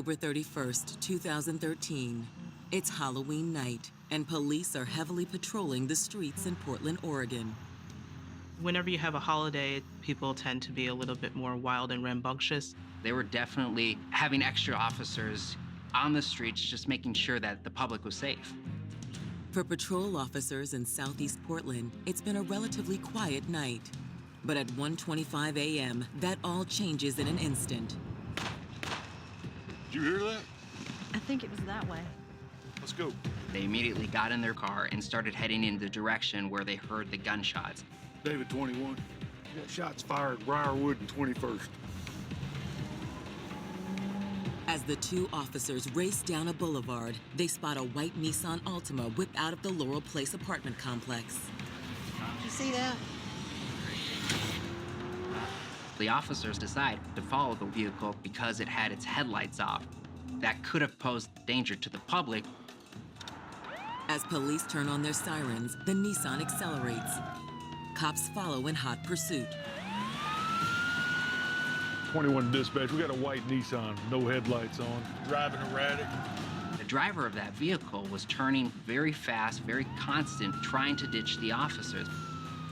October 31st, 2013. It's Halloween night, and police are heavily patrolling the streets in Portland, Oregon. Whenever you have a holiday, people tend to be a little bit more wild and rambunctious. They were definitely having extra officers on the streets, just making sure that the public was safe. For patrol officers in Southeast Portland, it's been a relatively quiet night. But at 1:25 a.m., that all changes in an instant. Did you hear that? I think it was that way. Let's go. They immediately got in their car and started heading in the direction where they heard the gunshots. David 21. We got shots fired Briarwood and 21st. As the two officers race down a boulevard, they spot a white Nissan Altima whip out of the Laurel Place apartment complex. You see that? The officers decide to follow the vehicle because it had its headlights off. That could have posed danger to the public. As police turn on their sirens, the Nissan accelerates. Cops follow in hot pursuit. 21 dispatch, we got a white Nissan, no headlights on, driving erratic. The driver of that vehicle was turning very fast, very constant, trying to ditch the officers.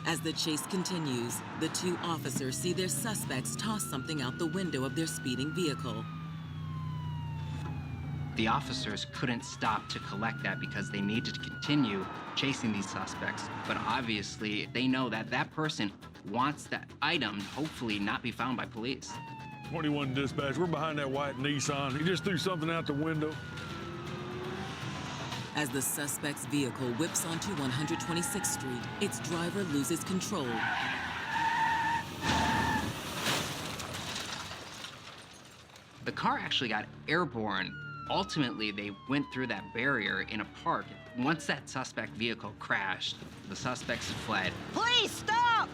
As the chase continues, the two officers see their suspects toss something out the window of their speeding vehicle. The officers couldn't stop to collect that because they needed to continue chasing these suspects. But obviously, they know that that person wants that item to hopefully not be found by police. 21 dispatch, we're behind that white Nissan. He just threw something out the window. As the suspect's vehicle whips onto 126th Street, its driver loses control. The car actually got airborne. Ultimately, they went through that barrier in a park. Once that suspect vehicle crashed, the suspects fled. Please stop!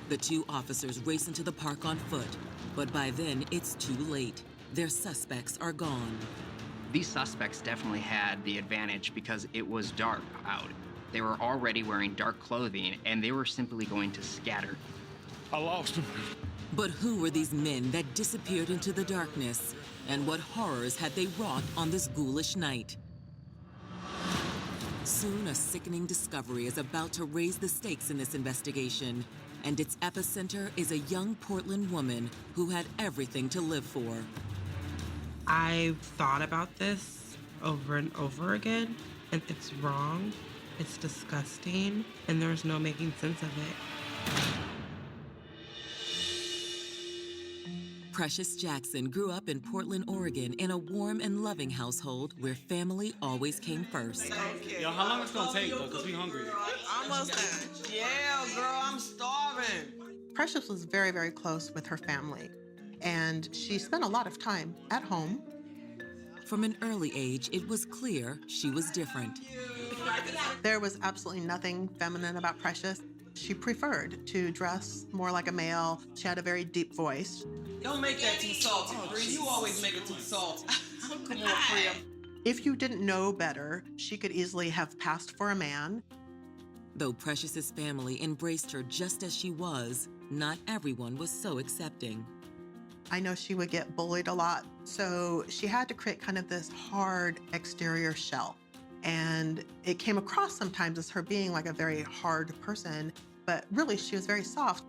The two officers race into the park on foot, but by then it's too late. Their suspects are gone. These suspects definitely had the advantage because it was dark out. They were already wearing dark clothing, and they were simply going to scatter. I lost him. But who were these men that disappeared into the darkness? And what horrors had they wrought on this ghoulish night? Soon, a sickening discovery is about to raise the stakes in this investigation, and its epicenter is a young Portland woman who had everything to live for. I've thought about this over and over again, and it's wrong, it's disgusting, and there's no making sense of it. Precious Jackson grew up in Portland, Oregon in a warm and loving household where family always came first. Yo, how long it's gonna take though, cause we hungry. Almost done. Yeah, girl, I'm starving. Precious was very, very close with her family, and she spent a lot of time at home. From an early age, it was clear she was different. There was absolutely nothing feminine about Precious. She preferred to dress more like a male. She had a very deep voice. Don't make that too salty, Bree. You always make it too salty. Come on, Priya. If you didn't know better, she could easily have passed for a man. Though Precious's family embraced her just as she was, not everyone was so accepting. I know she would get bullied a lot, so she had to create kind of this hard exterior shell. And it came across sometimes as her being like a very hard person, but really she was very soft.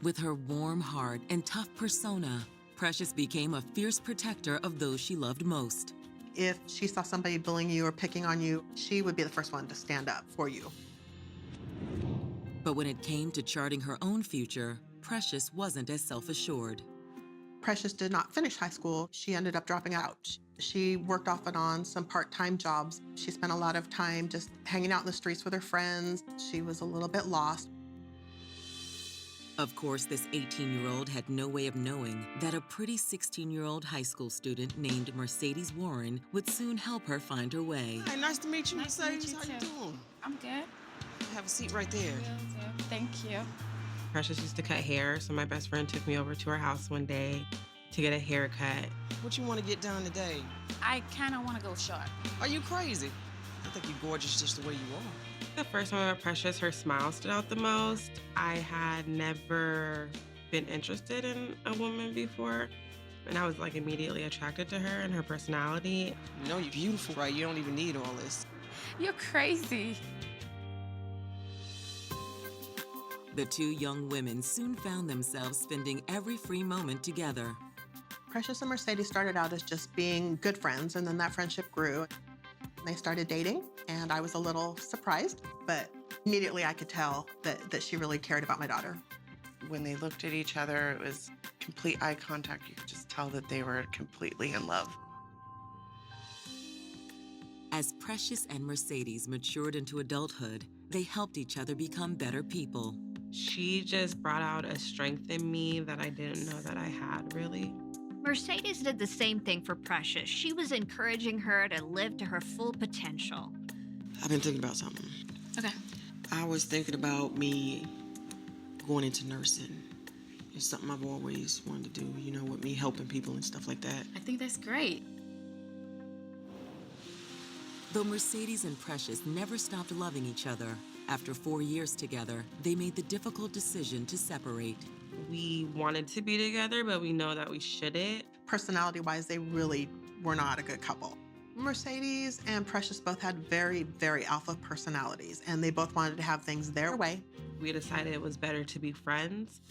With her warm heart and tough persona, Precious became a fierce protector of those she loved most. If she saw somebody bullying you or picking on you, she would be the first one to stand up for you. But when it came to charting her own future, Precious wasn't as self-assured. Precious did not finish high school. She ended up dropping out. She worked off and on some part-time jobs. She spent a lot of time just hanging out in the streets with her friends. She was a little bit lost. Of course, this 18-year-old had no way of knowing that a pretty 16-year-old high school student named Mercedes Warren would soon help her find her way. Hey, nice to meet you, Nice to Mercedes. meet How you you too. doing? I'm good. Have a seat right there. Thank you. Precious used to cut hair, so my best friend took me over to her house one day to get a haircut. What you want to get done today? I kind of want to go short. Are you crazy? I think you're gorgeous just the way you are. The first time I met Precious, her smile stood out the most. I had never been interested in a woman before. And I was like immediately attracted to her and her personality. You know you're beautiful, right? You don't even need all this. You're crazy. The two young women soon found themselves spending every free moment together. Precious and Mercedes started out as just being good friends, and then that friendship grew. They started dating, and I was a little surprised, but immediately I could tell that she really cared about my daughter. When they looked at each other, it was complete eye contact. You could just tell that they were completely in love. As Precious and Mercedes matured into adulthood, they helped each other become better people. She just brought out a strength in me that I didn't know that I had, really. Mercedes did the same thing for Precious. She was encouraging her to live to her full potential. I've been thinking about something. Okay. I was thinking about me going into nursing. It's something I've always wanted to do, you know, with me helping people and stuff like that. I think that's great. Though Mercedes and Precious never stopped loving each other, after 4 years together, they made the difficult decision to separate. We wanted to be together, but we know that we shouldn't. Personality-wise, they really were not a good couple. Mercedes and Precious both had very, very alpha personalities, and they both wanted to have things their way. We decided it was better to be friends.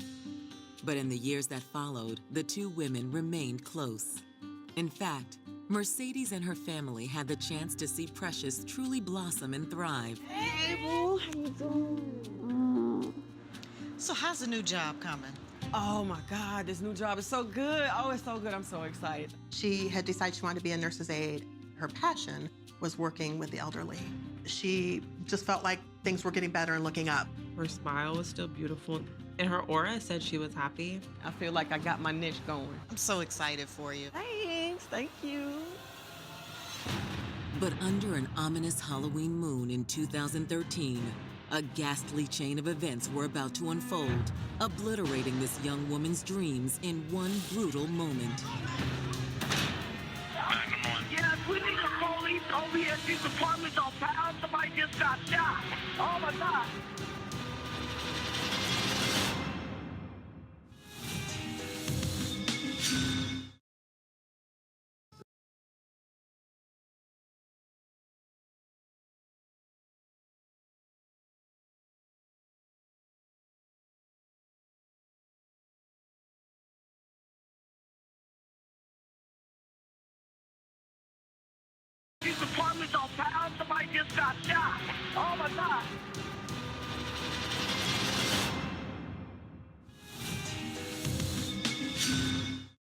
But in the years that followed, the two women remained close. In fact, Mercedes and her family had the chance to see Precious truly blossom and thrive. Hey, boo, how you doing? So how's the new job coming? Oh my God, this new job is so good. Oh, it's so good. I'm so excited. She had decided she wanted to be a nurse's aide. Her passion was working with the elderly. She just felt like things were getting better and looking up. Her smile was still beautiful, and her aura said she was happy. I feel like I got my niche going. I'm so excited for you. Thanks, thank you. But under an ominous Halloween moon in 2013, a ghastly chain of events were about to unfold, obliterating this young woman's dreams in one brutal moment. Yes, we need the police over here. These apartments on fire. Somebody just got shot. Oh my God. These apartments on fire. Somebody just got shot. Oh my God.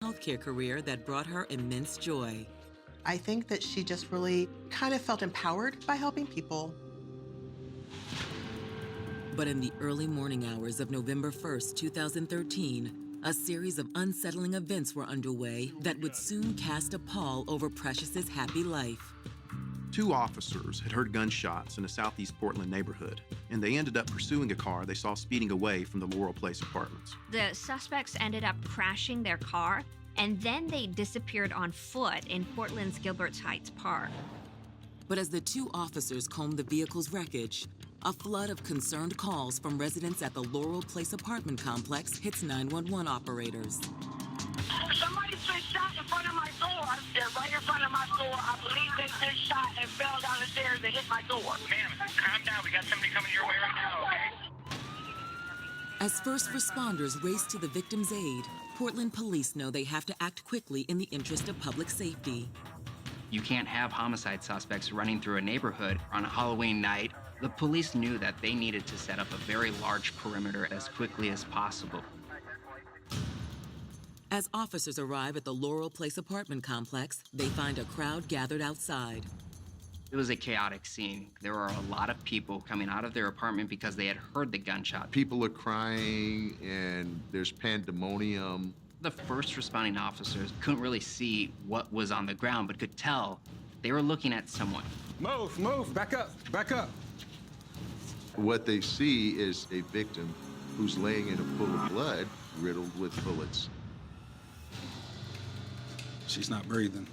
Healthcare career that brought her immense joy. I think that she just really kind of felt empowered by helping people. But in the early morning hours of November 1st, 2013, a series of unsettling events were underway that would soon cast a pall over Precious's happy life. 2 officers had heard gunshots in a southeast Portland neighborhood, and they ended up pursuing a car they saw speeding away from the Laurel Place apartments. The suspects ended up crashing their car, and then they disappeared on foot in Portland's Gilbert Heights Park. But as the 2 officers combed the vehicle's wreckage, a flood of concerned calls from residents at the Laurel Place apartment complex hits 911 operators. Somebody's been shot in front of my door. They're right in front of my door. I believe they've been shot and fell down the stairs and hit my door. Ma'am, calm down. We got somebody coming your way right now, okay? As first responders race to the victim's aid, Portland police know they have to act quickly in the interest of public safety. You can't have homicide suspects running through a neighborhood on a Halloween night. The police knew that they needed to set up a very large perimeter as quickly as possible. As officers arrive at the Laurel Place apartment complex, they find a crowd gathered outside. It was a chaotic scene. There were a lot of people coming out of their apartment because they had heard the gunshot. People are crying and there's pandemonium. The first responding officers couldn't really see what was on the ground, but could tell they were looking at someone. Move, back up. What they see is a victim who's laying in a pool of blood, riddled with bullets. She's not breathing.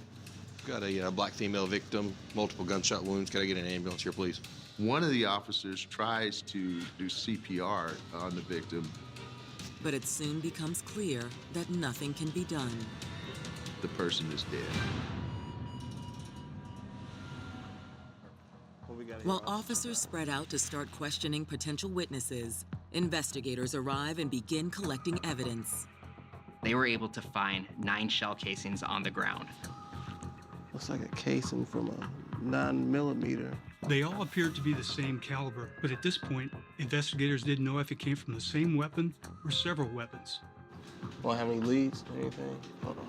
Got a black female victim, multiple gunshot wounds. Can I get an ambulance here, please? One of the officers tries to do CPR on the victim. But it soon becomes clear that nothing can be done. the person is dead. While officers spread out to start questioning potential witnesses, investigators arrive and begin collecting evidence. They were able to find 9 shell casings on the ground. Looks like a casing from a 9mm. They all appeared to be the same caliber, but at this point, investigators didn't know if it came from the same weapon or several weapons. Want to have any leads or anything? Hold on.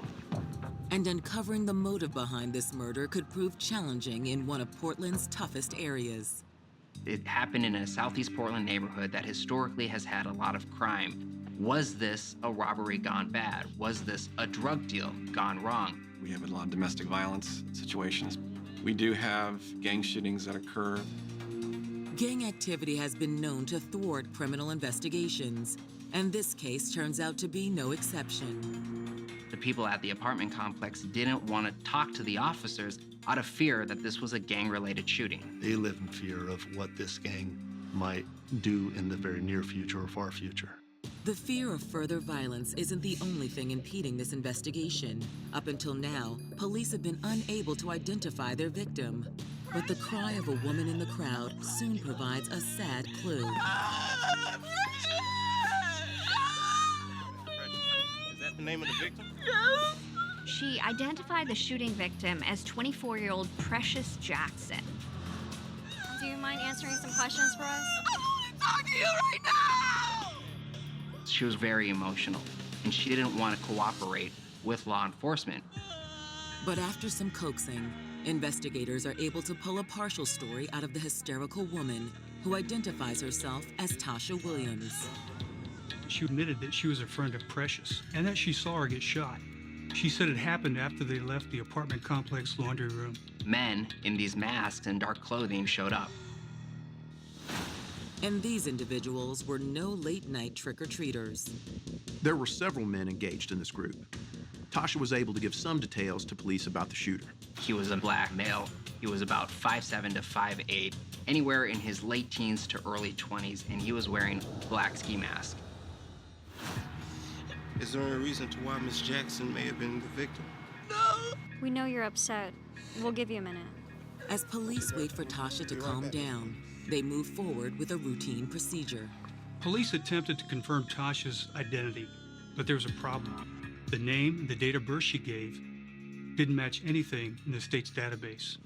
And uncovering the motive behind this murder could prove challenging in one of Portland's toughest areas. It happened in a Southeast Portland neighborhood that historically has had a lot of crime. Was this a robbery gone bad? Was this a drug deal gone wrong? We have a lot of domestic violence situations. We do have gang shootings that occur. Gang activity has been known to thwart criminal investigations, and this case turns out to be no exception. The people at the apartment complex didn't want to talk to the officers out of fear that this was a gang-related shooting. They live in fear of what this gang might do in the very near future or far future. The fear of further violence isn't the only thing impeding this investigation. Up until now, police have been unable to identify their victim. But the cry of a woman in the crowd soon provides a sad clue. Is that the name of the victim? She identified the shooting victim as 24-year-old Precious Jackson. Do you mind answering some questions for us? I want to talk to you right now! She was very emotional, and she didn't want to cooperate with law enforcement. But after some coaxing, investigators are able to pull a partial story out of the hysterical woman who identifies herself as Tasha Williams. She admitted that she was a friend of Precious and that she saw her get shot. She said it happened after they left the apartment complex laundry room. Men in these masks and dark clothing showed up. And these individuals were no late-night trick-or-treaters. There were several men engaged in this group. Tasha was able to give some details to police about the shooter. He was a black male. He was about 5'7" to 5'8", anywhere in his late teens to early 20s, and he was wearing a black ski mask. Is there any reason to why Miss Jackson may have been the victim? We know you're upset. We'll give you a minute. As police wait for Tasha to calm down, they move forward with a routine procedure. Police attempted to confirm Tasha's identity, but there was a problem. The name and the date of birth she gave didn't match anything in the state's database.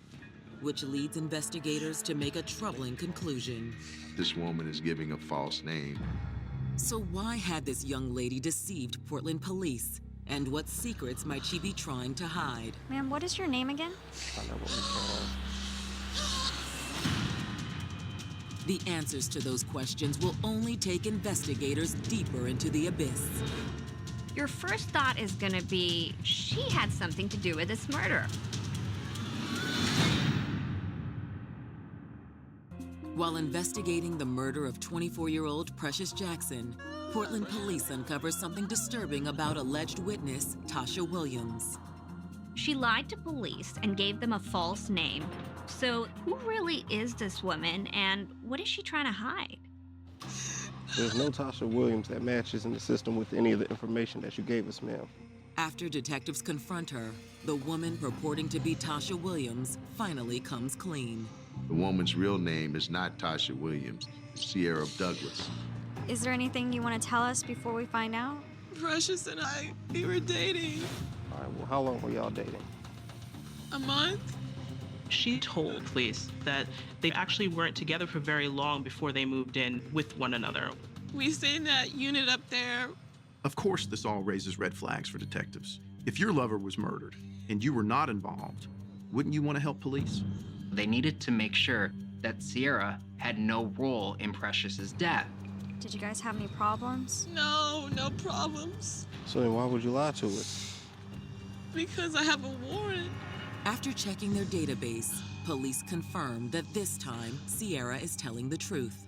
Which leads investigators to make a troubling conclusion. This woman is giving a false name. So why had this young lady deceived Portland police? And what secrets might she be trying to hide? Ma'am, what is your name again? The answers to those questions will only take investigators deeper into the abyss. Your first thought is gonna be, she had something to do with this murder. While investigating the murder of 24-year-old Precious Jackson, Portland police uncover something disturbing about alleged witness Tasha Williams. She lied to police and gave them a false name. So who really is this woman, and what is she trying to hide? There's no Tasha Williams that matches in the system with any of the information that you gave us, ma'am. After detectives confront her, the woman purporting to be Tasha Williams finally comes clean. The woman's real name is not Tasha Williams, it's Sierra Douglas. Is there anything you want to tell us before we find out? Precious and I, we were dating. All right, well, how long were y'all dating? A month? She told police that they actually weren't together for very long before they moved in with one another. We stayed in that unit up there. Of course, this all raises red flags for detectives. If your lover was murdered and you were not involved, wouldn't you want to help police? They needed to make sure that Sierra had no role in Precious's death. Did you guys have any problems? No problems. So then why would you lie to us? Because I have a warrant. After checking their database, police confirm that this time Sierra is telling the truth.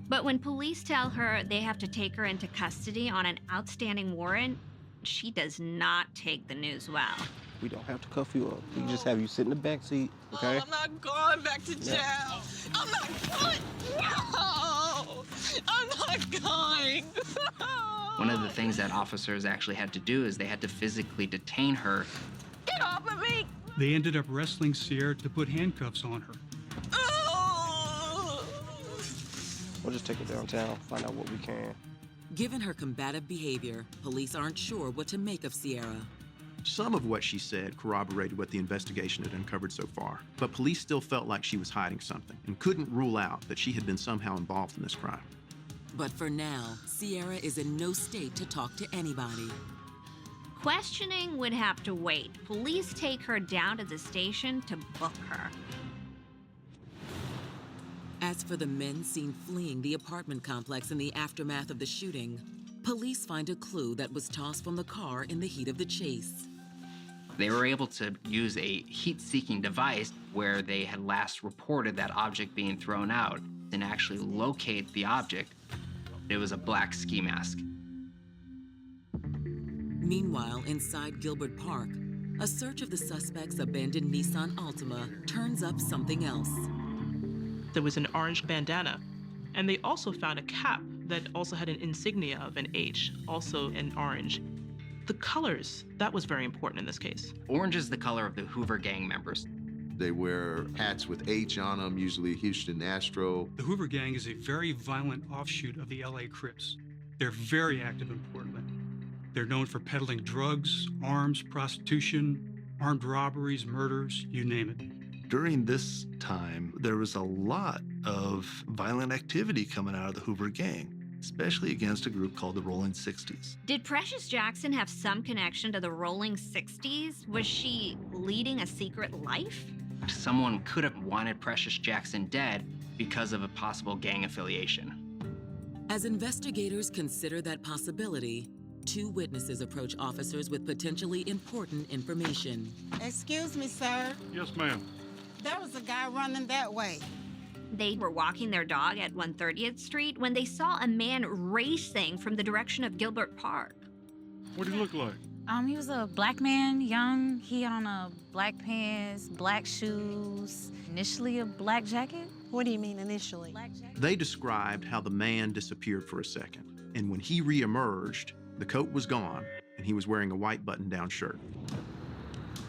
But when police tell her they have to take her into custody on an outstanding warrant, she does not take the news well. We don't have to cuff you up. We can just have you sit in the back seat, okay? I'm not going back to jail. I'm not going. No! I'm not going. One of the things that officers actually had to do is they had to physically detain her. Get off of me! They ended up wrestling Sierra to put handcuffs on her. We'll just take her downtown, find out what we can. Given her combative behavior, police aren't sure what to make of Sierra. Some of what she said corroborated what the investigation had uncovered so far, but police still felt like she was hiding something and couldn't rule out that she had been somehow involved in this crime. But for now, Sierra is in no state to talk to anybody. Questioning would have to wait. Police take her down to the station to book her. As for the men seen fleeing the apartment complex in the aftermath of the shooting, police find a clue that was tossed from the car in the heat of the chase. They were able to use a heat-seeking device where they had last reported that object being thrown out and actually locate the object. It was a black ski mask. Meanwhile, inside Gilbert Park, a search of the suspect's abandoned Nissan Altima turns up something else. There was an orange bandana, and they also found a cap that also had an insignia of an H, also in orange. The colors, that was very important in this case. Orange is the color of the Hoover Gang members. They wear hats with H on them, usually Houston Astro. The Hoover Gang is a very violent offshoot of the LA Crips. They're very active in Portland. They're known for peddling drugs, arms, prostitution, armed robberies, murders, you name it. During this time, there was a lot of violent activity coming out of the Hoover Gang, especially against a group called the Rolling 60s. Did Precious Jackson have some connection to the Rolling 60s? Was she leading a secret life? Someone could have wanted Precious Jackson dead because of a possible gang affiliation. As investigators consider that possibility, 2 witnesses approach officers with potentially important information. Excuse me, sir. Yes, ma'am. There was a guy running that way. They were walking their dog at 130th Street when they saw a man racing from the direction of Gilbert Park. What did he look like? He was a black man, young. He had on a black pants, black shoes, initially a black jacket. What do you mean initially? They described how the man disappeared for a second, and when he re-emerged, the coat was gone, and he was wearing a white button-down shirt.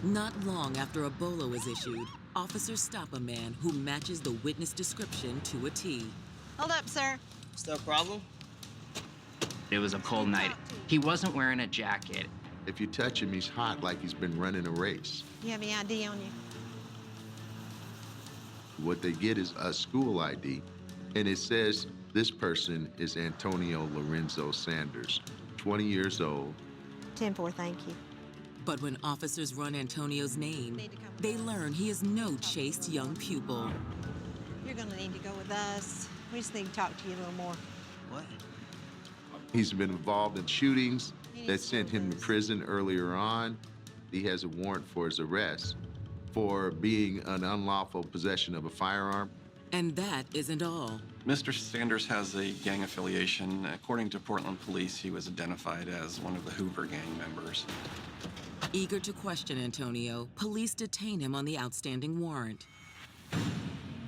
Not long after a bolo is issued, officers stop a man who matches the witness description to a T. Hold up, sir. Is there a problem? It was a cold night. He wasn't wearing a jacket. If you touch him, he's hot like he's been running a race. You have any ID on you? What they get is a school ID, and it says this person is Antonio Lorenzo Sanders, 20 years old. 10-4, thank you. But when officers run Antonio's name, they learn he is no chaste young pupil. You're gonna need to go with us. We just need to talk to you a little more. What? He's been involved in shootings that sent him to prison earlier on. He has a warrant for his arrest for being an unlawful possession of a firearm. And that isn't all. Mr. Sanders has a gang affiliation. According to Portland police, he was identified as one of the Hoover Gang members. Eager to question Antonio, police detain him on the outstanding warrant.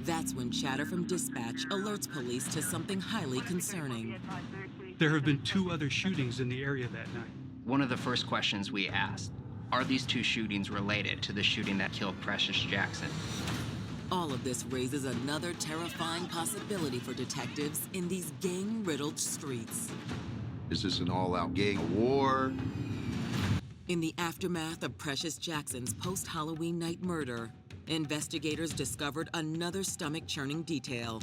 That's when chatter from dispatch alerts police to something highly concerning. There have been 2 other shootings in the area that night. One of the first questions we asked, are these 2 shootings related to the shooting that killed Precious Jackson? All of this raises another terrifying possibility for detectives in these gang-riddled streets. Is this an all-out gang war? In the aftermath of Precious Jackson's post-Halloween night murder, investigators discovered another stomach-churning detail.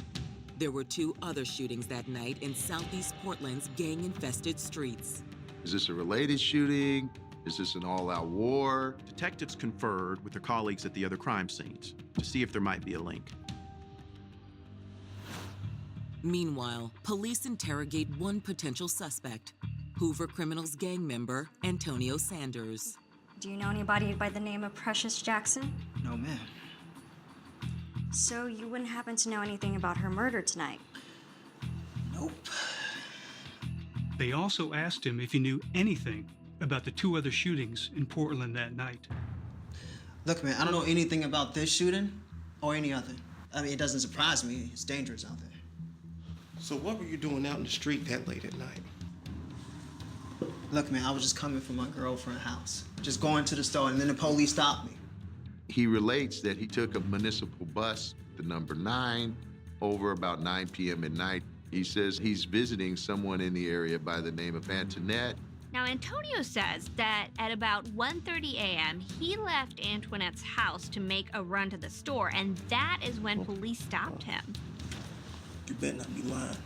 There were 2 other shootings that night in Southeast Portland's gang-infested streets. Is this a related shooting? Is this an all-out war? Detectives conferred with their colleagues at the other crime scenes to see if there might be a link. Meanwhile, police interrogate one potential suspect, Hoover Criminals gang member Antonio Sanders. Do you know anybody by the name of Precious Jackson? No, ma'am. So you wouldn't happen to know anything about her murder tonight? Nope. They also asked him if he knew anything about the 2 other shootings in Portland that night. Look, man, I don't know anything about this shooting or any other. I mean, it doesn't surprise me. It's dangerous out there. So what were you doing out in the street that late at night? Look, man, I was just coming from my girlfriend's house. Just going to the store, and then the police stopped me. He relates that he took a municipal bus, the number 9, over about 9 p.m. at night. He says he's visiting someone in the area by the name of Antoinette. Now, Antonio says that at about 1:30 a.m., he left Antoinette's house to make a run to the store, and that is when police stopped him. You better not be lying.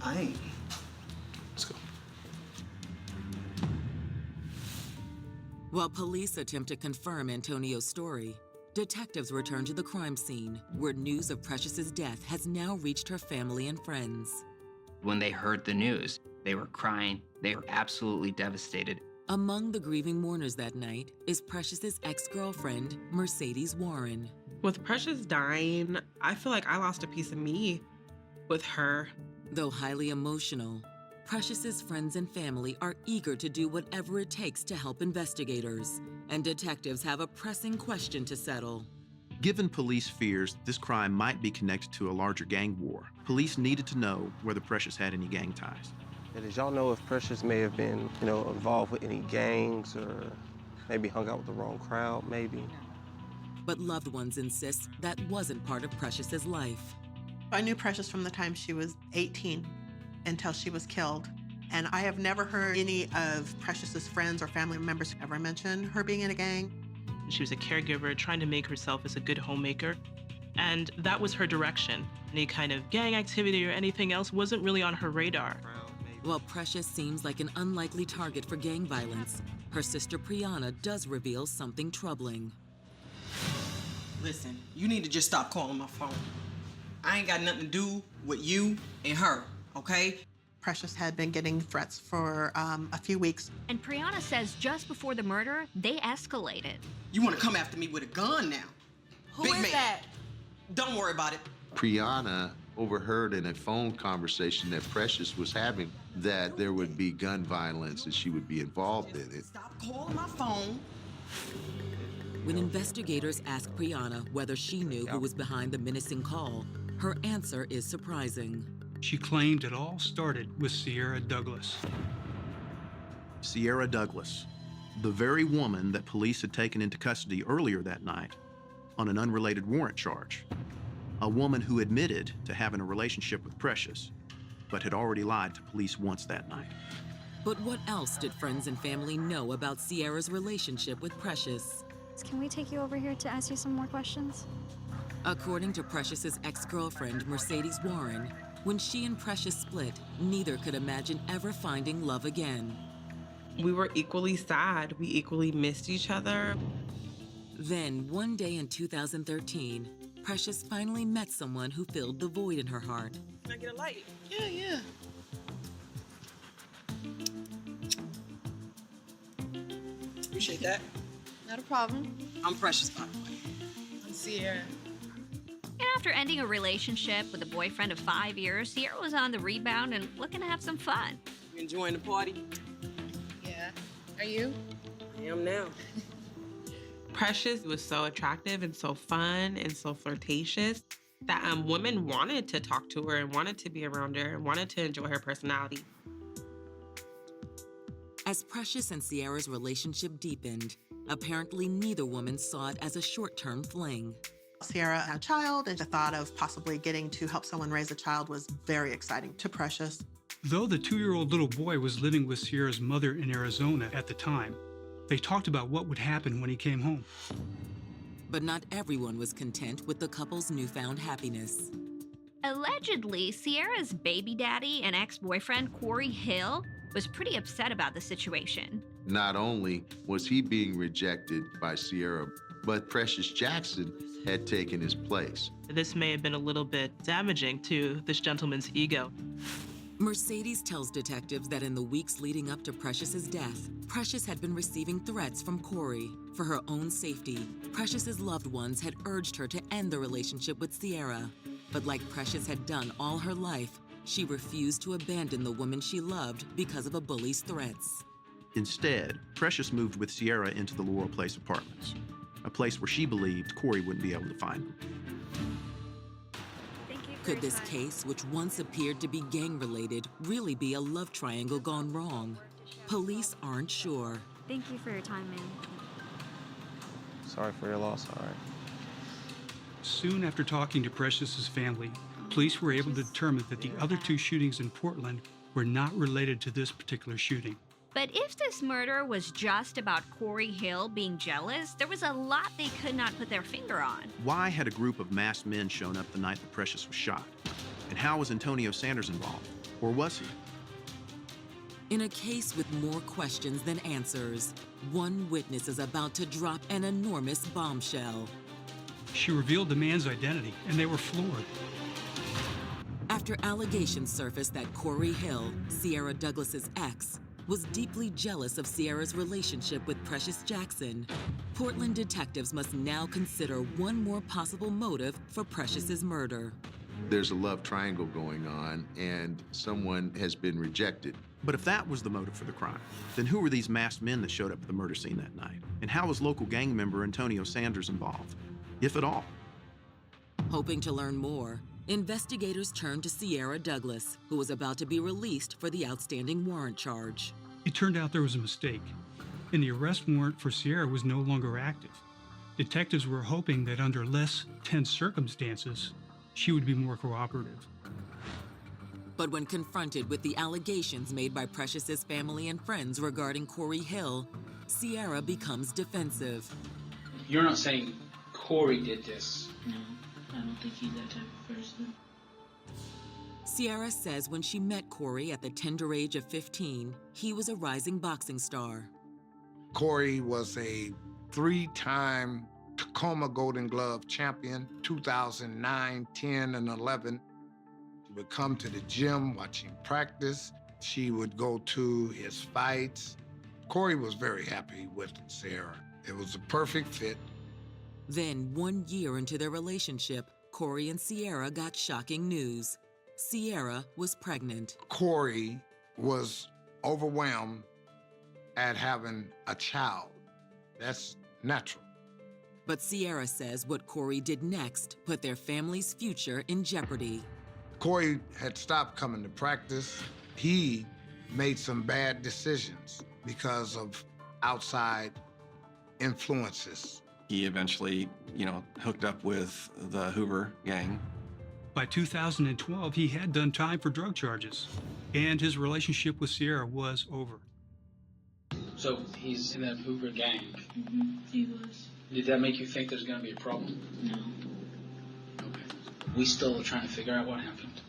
I ain't. Let's go. While police attempt to confirm Antonio's story, detectives return to the crime scene, where news of Precious's death has now reached her family and friends. When they heard the news, they were crying. They were absolutely devastated. Among the grieving mourners that night is Precious's ex-girlfriend, Mercedes Warren. With Precious dying, I feel like I lost a piece of me with her. Though highly emotional, Precious's friends and family are eager to do whatever it takes to help investigators, and detectives have a pressing question to settle. Given police fears this crime might be connected to a larger gang war, police needed to know whether Precious had any gang ties. And did y'all know if Precious may have been, involved with any gangs or maybe hung out with the wrong crowd, maybe? But loved ones insist that wasn't part of Precious's life. I knew Precious from the time she was 18 until she was killed. And I have never heard any of Precious's friends or family members ever mention her being in a gang. She was a caregiver trying to make herself as a good homemaker. And that was her direction. Any kind of gang activity or anything else wasn't really on her radar. While Precious seems like an unlikely target for gang violence, her sister Priyana does reveal something troubling. Listen, you need to just stop calling my phone. I ain't got nothing to do with you and her, okay? Precious had been getting threats for a few weeks. And Priyana says just before the murder, they escalated. You want to come after me with a gun now? Who Big is man. that? Don't worry about it. Priyana overheard in a phone conversation that Precious was having that there would be gun violence and she would be involved in it. Stop calling my phone. When investigators ask Priyana whether she knew who was behind the menacing call, her answer is surprising. She claimed it all started with Sierra Douglas. Sierra Douglas, the very woman that police had taken into custody earlier that night on an unrelated warrant charge. A woman who admitted to having a relationship with Precious, but had already lied to police once that night. But what else did friends and family know about Sierra's relationship with Precious? Can we take you over here to ask you some more questions? According to Precious's ex-girlfriend, Mercedes Warren, when she and Precious split, neither could imagine ever finding love again. We were equally sad. We equally missed each other. Then, one day in 2013, Precious finally met someone who filled the void in her heart. Can I get a light? Yeah. Appreciate that. Not a problem. I'm Precious, by the way. I'm Sierra. And after ending a relationship with a boyfriend of 5 years, Sierra was on the rebound and looking to have some fun. You enjoying the party? Yeah. Are you? I am now. Precious was so attractive and so fun and so flirtatious that women wanted to talk to her and wanted to be around her and wanted to enjoy her personality. As Precious and Sierra's relationship deepened, apparently neither woman saw it as a short-term fling. Sierra had a child, and the thought of possibly getting to help someone raise a child was very exciting to Precious. Though the 2-year-old little boy was living with Sierra's mother in Arizona at the time, they talked about what would happen when he came home. But not everyone was content with the couple's newfound happiness. Allegedly, Sierra's baby daddy and ex-boyfriend, Corey Hill, was pretty upset about the situation. Not only was he being rejected by Sierra, but Precious Jackson had taken his place. This may have been a little bit damaging to this gentleman's ego. Mercedes tells detectives that in the weeks leading up to Precious's death, Precious had been receiving threats from Corey. For her own safety, Precious's loved ones had urged her to end the relationship with Sierra. But like Precious had done all her life, she refused to abandon the woman she loved because of a bully's threats. Instead, Precious moved with Sierra into the Laurel Place apartments, a place where she believed Corey wouldn't be able to find them. Thank you. Could this case, which once appeared to be gang-related, really be a love triangle gone wrong? Police aren't sure. Thank you for your time, man. Sorry for your loss, all right. Soon after talking to Precious's family, police were able to determine that the other two shootings in Portland were not related to this particular shooting. But if this murder was just about Corey Hill being jealous, there was a lot they could not put their finger on. Why had a group of masked men shown up the night that Precious was shot? And how was Antonio Sanders involved? Or was he? In a case with more questions than answers, one witness is about to drop an enormous bombshell. She revealed the man's identity, and they were floored. After allegations surfaced that Corey Hill, Sierra Douglas's ex, was deeply jealous of Sierra's relationship with Precious Jackson, Portland detectives must now consider one more possible motive for Precious's murder. There's a love triangle going on, and someone has been rejected. But if that was the motive for the crime, then who were these masked men that showed up at the murder scene that night? And how was local gang member Antonio Sanders involved, if at all? Hoping to learn more, investigators turned to Sierra Douglas, who was about to be released for the outstanding warrant charge. It turned out there was a mistake, and the arrest warrant for Sierra was no longer active. Detectives were hoping that under less tense circumstances, she would be more cooperative. But when confronted with the allegations made by Precious's family and friends regarding Corey Hill, Sierra becomes defensive. You're not saying Corey did this? No, I don't think he's that type of person. Sierra says when she met Corey at the tender age of 15, he was a rising boxing star. Corey was a 3-time Tacoma Golden Glove champion, 2009, 10, and 11. She would come to the gym, watch him practice. She would go to his fights. Corey was very happy with Sierra. It was a perfect fit. Then, 1 year into their relationship, Corey and Sierra got shocking news. Sierra was pregnant. Corey was overwhelmed at having a child. That's natural. But Sierra says what Corey did next put their family's future in jeopardy. Corey had stopped coming to practice. He made some bad decisions because of outside influences. He eventually, hooked up with the Hoover gang. By 2012, he had done time for drug charges, and his relationship with Sierra was over. So he's in that Hoover gang. Mm-hmm, he was. Did that make you think there's going to be a problem? No. Okay. We still are trying to figure out what happened.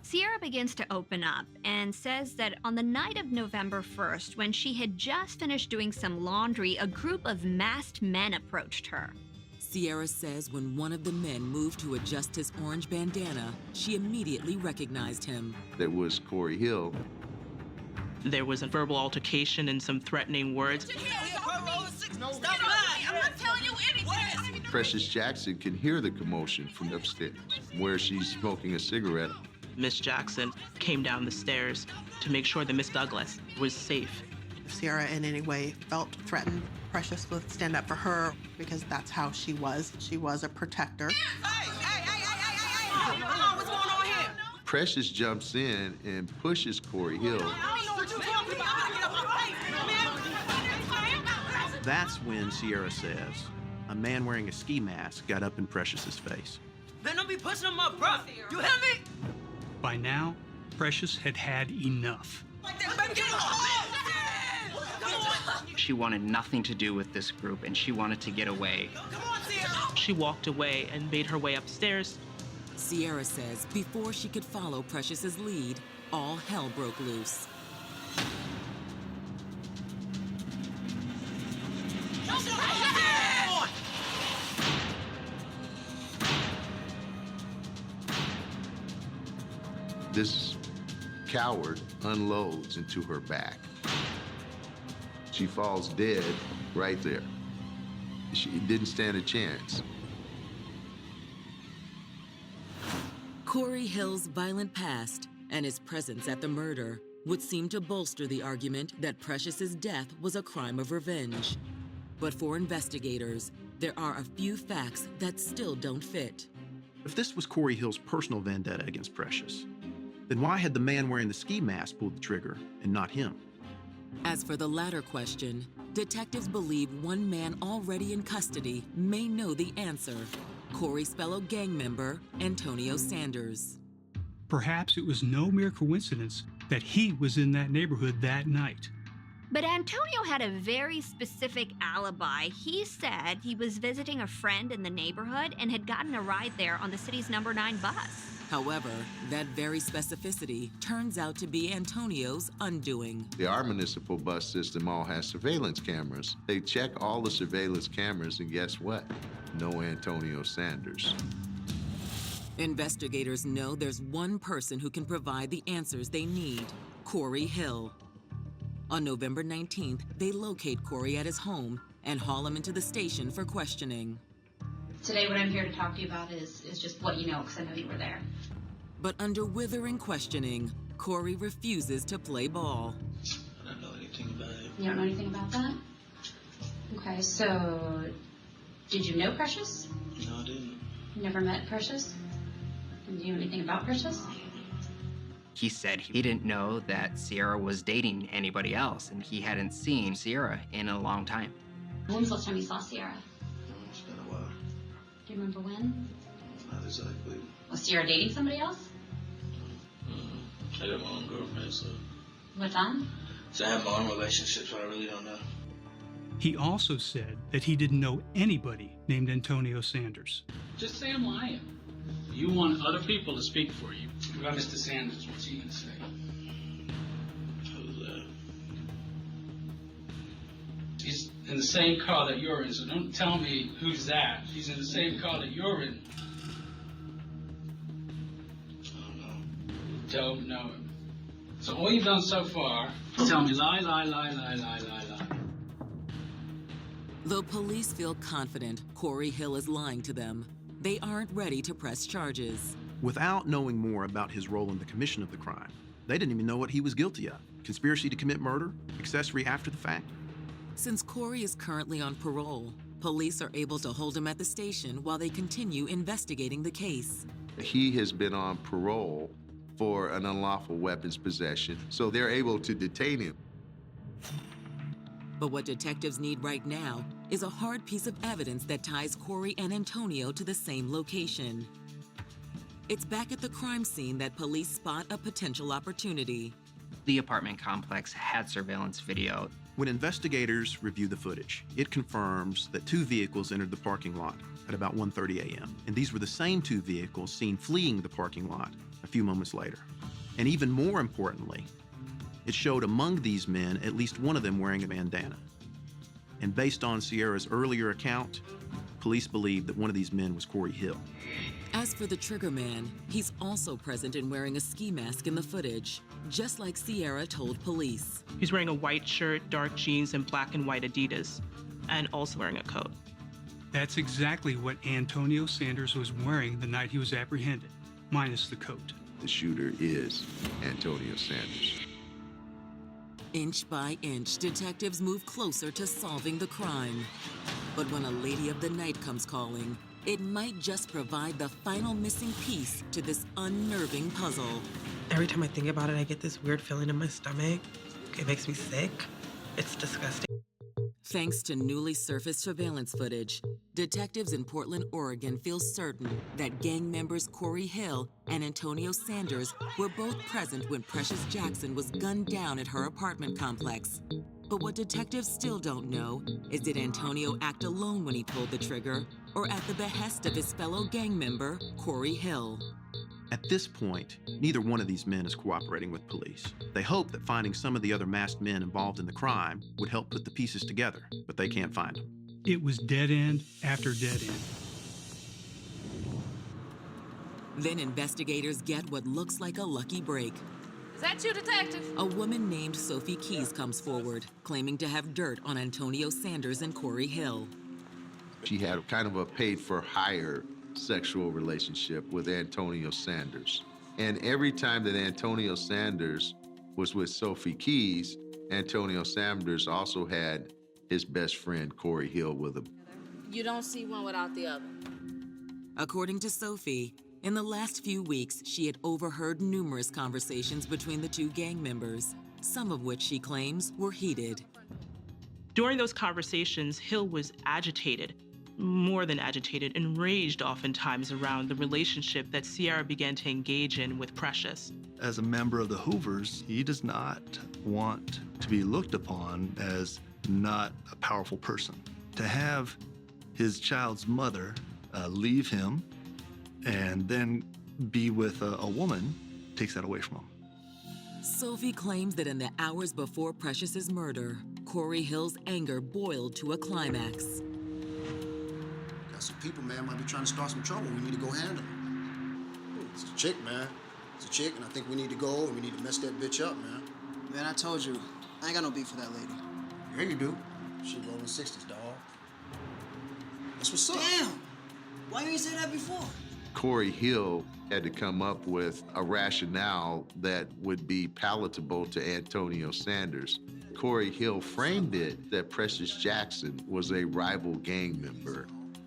Sierra begins to open up and says that on the night of November 1st, when she had just finished doing some laundry, a group of masked men approached her. Sierra says when one of the men moved to adjust his orange bandana, she immediately recognized him. That was Corey Hill. There was a verbal altercation and some threatening words. Precious Jackson can hear the commotion from upstairs, where she's smoking a cigarette. Miss Jackson came down the stairs to make sure that Miss Douglas was safe. If Sierra in any way felt threatened, Precious would stand up for her because that's how she was. She was a protector. Hey, what's going on here? Precious jumps in and pushes Corey Hill. I don't know what you're talking about. I gotta get up my face. That's when Sierra says a man wearing a ski mask got up in Precious's face. Man, don't be pushing on my bro. You hear me? By now, Precious had had enough. She wanted nothing to do with this group, and she wanted to get away. She walked away and made her way upstairs. Sierra says before she could follow Precious's lead, all hell broke loose. This coward unloads into her back. She falls dead right there. She didn't stand a chance. Corey Hill's violent past and his presence at the murder would seem to bolster the argument that Precious's death was a crime of revenge. But for investigators, there are a few facts that still don't fit. If this was Corey Hill's personal vendetta against Precious, then why had the man wearing the ski mask pulled the trigger and not him? As for the latter question, detectives believe one man already in custody may know the answer: Corey's fellow gang member, Antonio Sanders. Perhaps it was no mere coincidence that he was in that neighborhood that night. But Antonio had a very specific alibi. He said he was visiting a friend in the neighborhood and had gotten a ride there on the city's number 9 bus. However, that very specificity turns out to be Antonio's undoing. Our municipal bus system all has surveillance cameras. They check all the surveillance cameras, and guess what? No Antonio Sanders. Investigators know there's one person who can provide the answers they need: Corey Hill. On November 19th, they locate Corey at his home and haul him into the station for questioning. Today, what I'm here to talk to you about is just what you know, because I know you were there. But under withering questioning, Corey refuses to play ball. I don't know anything about it. You don't know anything about that? Okay, so did you know Precious? No, I didn't. You never met Precious? And do you know anything about Precious? He said he didn't know that Sierra was dating anybody else, and he hadn't seen Sierra in a long time. When was the last time you saw Sierra? It's been a while. Do you remember when? Not exactly. Was Sierra dating somebody else? I got my own girlfriend, so. What time? So I have my own relationships, but I really don't know. He also said that he didn't know anybody named Antonio Sanders. Just say I'm lying. You want other people to speak for you. What about Mr. Sanders? What's he gonna say? Who's that? He's in the same car that you're in, so don't tell me who's that. He's in the same car that you're in. Don't know him. So all you've done so far is tell me lie, lie, lie, lie, lie, lie, lie. Though police feel confident Corey Hill is lying to them, they aren't ready to press charges. Without knowing more about his role in the commission of the crime, they didn't even know what he was guilty of. Conspiracy to commit murder, accessory after the fact. Since Corey is currently on parole, police are able to hold him at the station while they continue investigating the case. He has been on parole for an unlawful weapons possession, so they're able to detain him. But what detectives need right now is a hard piece of evidence that ties Corey and Antonio to the same location. It's back at the crime scene that police spot a potential opportunity. The apartment complex had surveillance video. When investigators review the footage, it confirms that 2 vehicles entered the parking lot at about 1:30 a.m. And these were the same 2 vehicles seen fleeing the parking lot a few moments later. And even more importantly, it showed among these men at least one of them wearing a bandana. And based on Sierra's earlier account, police believe that one of these men was Corey Hill. As for the trigger man, he's also present and wearing a ski mask in the footage, just like Sierra told police. He's wearing a white shirt, dark jeans, and black and white Adidas, and also wearing a coat. That's exactly what Antonio Sanders was wearing the night he was apprehended, minus the coat. The shooter is Antonio Sanders. Inch by inch, detectives move closer to solving the crime. But when a lady of the night comes calling, it might just provide the final missing piece to this unnerving puzzle. Every time I think about it, I get this weird feeling in my stomach. It makes me sick. It's disgusting. Thanks to newly surfaced surveillance footage, detectives in Portland, Oregon feel certain that gang members Corey Hill and Antonio Sanders were both present when Precious Jackson was gunned down at her apartment complex. But what detectives still don't know is, did Antonio act alone when he pulled the trigger, or at the behest of his fellow gang member, Corey Hill? At this point, neither one of these men is cooperating with police. They hope that finding some of the other masked men involved in the crime would help put the pieces together, but they can't find them. It was dead end after dead end. Then investigators get what looks like a lucky break. Is that you, detective? A woman named Sophie Keys comes forward, claiming to have dirt on Antonio Sanders and Corey Hill. She had kind of a paid-for-hire sexual relationship with Antonio Sanders. And every time that Antonio Sanders was with Sophie Keys, Antonio Sanders also had his best friend Corey Hill with him. You don't see one without the other. According to Sophie, in the last few weeks, she had overheard numerous conversations between the two gang members, some of which she claims were heated. During those conversations, Hill was agitated, more than agitated, enraged oftentimes around the relationship that Ciara began to engage in with Precious. As a member of the Hoovers, he does not want to be looked upon as not a powerful person. To have his child's mother leave him and then be with a woman takes that away from him. Sophie claims that in the hours before Precious's murder, Corey Hill's anger boiled to a climax. Got some people, man, might be trying to start some trouble. We need to go handle them. It's a chick, man. It's a chick, and I think we need to go and we need to mess that bitch up, man. Man, I told you, I ain't got no beef with that lady. Yeah, you do. She rolling 60s, dog. That's what's up. Damn! Why you ain't say that before? Corey Hill had to come up with a rationale that would be palatable to Antonio Sanders. Corey Hill framed it that Precious Jackson was a rival gang member,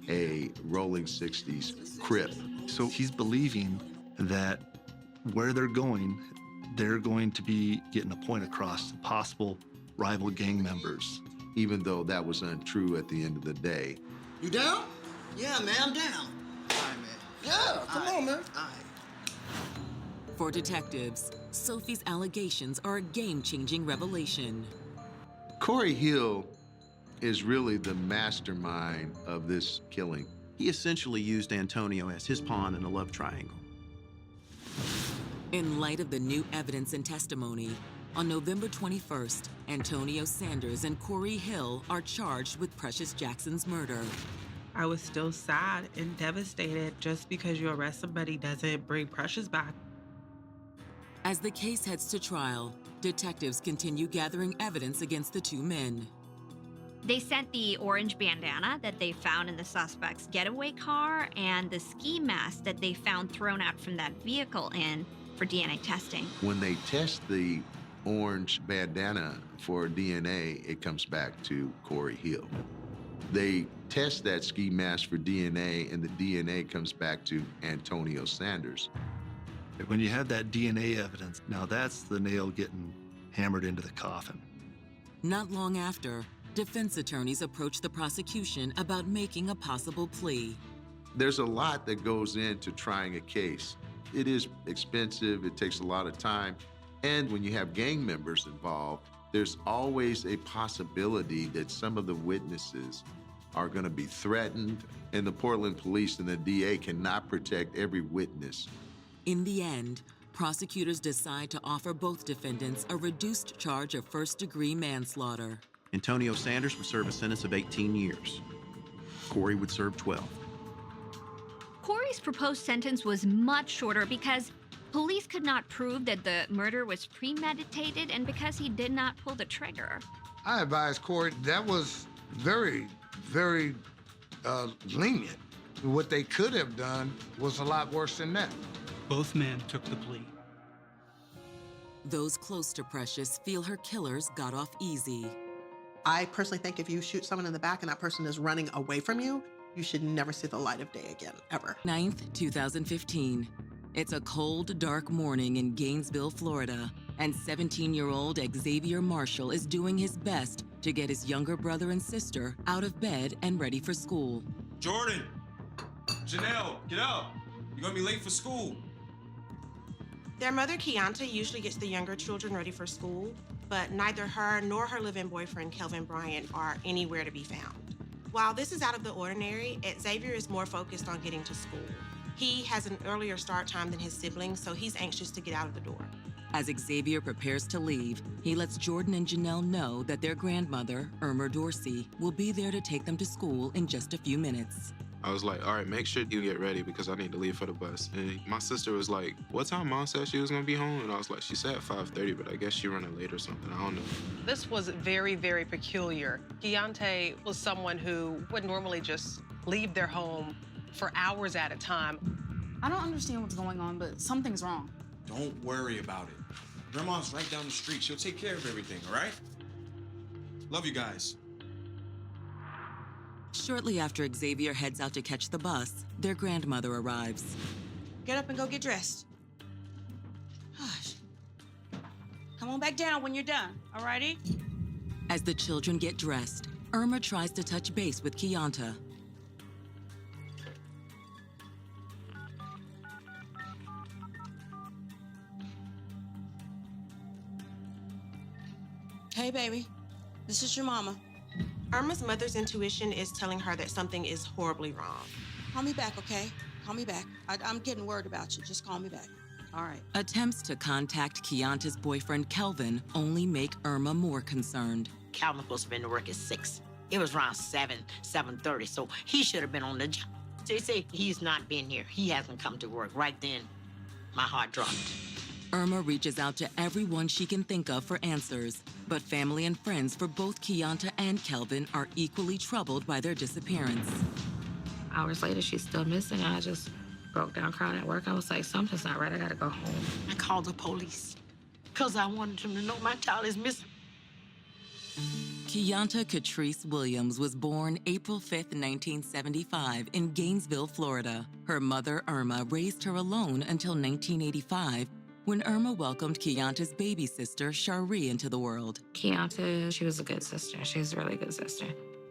a rolling 60s Crip. So he's believing that where they're going to be getting a point across to possible rival gang members. Even though that was untrue at the end of the day. You down? Yeah, man, I'm down. All right, man. Yeah, come on, man. All right. For detectives, Sophie's allegations are a game-changing revelation. Corey Hill is really the mastermind of this killing. He essentially used Antonio as his pawn in a love triangle. In light of the new evidence and testimony, on November 21st, Antonio Sanders and Corey Hill are charged with Precious Jackson's murder. I was still sad and devastated. Just because you arrest somebody doesn't bring Precious back. As the case heads to trial, detectives continue gathering evidence against the two men. They sent the orange bandana that they found in the suspect's getaway car and the ski mask that they found thrown out from that vehicle in for DNA testing. When they test the orange bandana for DNA, it comes back to Corey Hill. They test that ski mask for DNA, and the DNA comes back to Antonio Sanders. When you have that DNA evidence, now that's the nail getting hammered into the coffin. Not long after, defense attorneys approached the prosecution about making a possible plea. There's a lot that goes into trying a case. It is expensive, it takes a lot of time, and when you have gang members involved, there's always a possibility that some of the witnesses are going to be threatened, and the Portland police and the DA cannot protect every witness. In the end, prosecutors decide to offer both defendants a reduced charge of first-degree manslaughter. Antonio Sanders would serve a sentence of 18 years. Corey would serve 12. Corey's proposed sentence was much shorter because police could not prove that the murder was premeditated and because he did not pull the trigger. I advise Corey that was very, very lenient. What they could have done was a lot worse than that. Both men took the plea. Those close to Precious feel her killers got off easy. I personally think if you shoot someone in the back and that person is running away from you, you should never see the light of day again, ever. 9th, 2015. It's a cold, dark morning in Gainesville, Florida, and 17-year-old Xavier Marshall is doing his best to get his younger brother and sister out of bed and ready for school. Jordan! Janelle, get up! You're gonna be late for school. Their mother, Keonta, usually gets the younger children ready for school, but neither her nor her live-in boyfriend, Kelvin Bryant, are anywhere to be found. While this is out of the ordinary, Xavier is more focused on getting to school. He has an earlier start time than his siblings, so he's anxious to get out of the door. As Xavier prepares to leave, he lets Jordan and Janelle know that their grandmother, Irma Dorsey, will be there to take them to school in just a few minutes. I was like, all right, make sure you get ready because I need to leave for the bus. And my sister was like, what time Mom said she was gonna be home? And I was like, she said 5:30, but I guess she running late or something, I don't know. This was very, very peculiar. Keonta was someone who would normally just leave their home for hours at a time. I don't understand what's going on, but something's wrong. Don't worry about it. Grandma's right down the street. She'll take care of everything, all right? Love you guys. Shortly after Xavier heads out to catch the bus, their grandmother arrives. Get up and go get dressed. Gosh. Come on back down when you're done, all righty? As the children get dressed, Irma tries to touch base with 𝐿𝐼𝐃. Hey, baby. This is your mama. Irma's mother's intuition is telling her that something is horribly wrong. Call me back, okay? Call me back. I'm getting worried about you. Just call me back. All right. Attempts to contact 𝐿𝐼𝐃's boyfriend, Kelvin, only make Irma more concerned. Calvin's supposed to be in to work at 6. It was around 7:30, so he should have been on the job. They say he's not been here. He hasn't come to work. Right then, my heart dropped. Irma reaches out to everyone she can think of for answers, but family and friends for both 𝐿𝐼𝐃 and Kelvin are equally troubled by their disappearance. Hours later, she's still missing. I just broke down crying at work. I was like, something's not right. I gotta go home. I called the police because I wanted them to know my child is missing. 𝐿𝐼𝐃 Catrice Williams was born April 5th, 1975 in Gainesville, Florida. Her mother, Irma, raised her alone until 1985, when Irma welcomed 𝐿𝐼𝐃's baby sister, 𝐅𝐒, into the world. 𝐿𝐼𝐃, she was a good sister. She's a really good sister.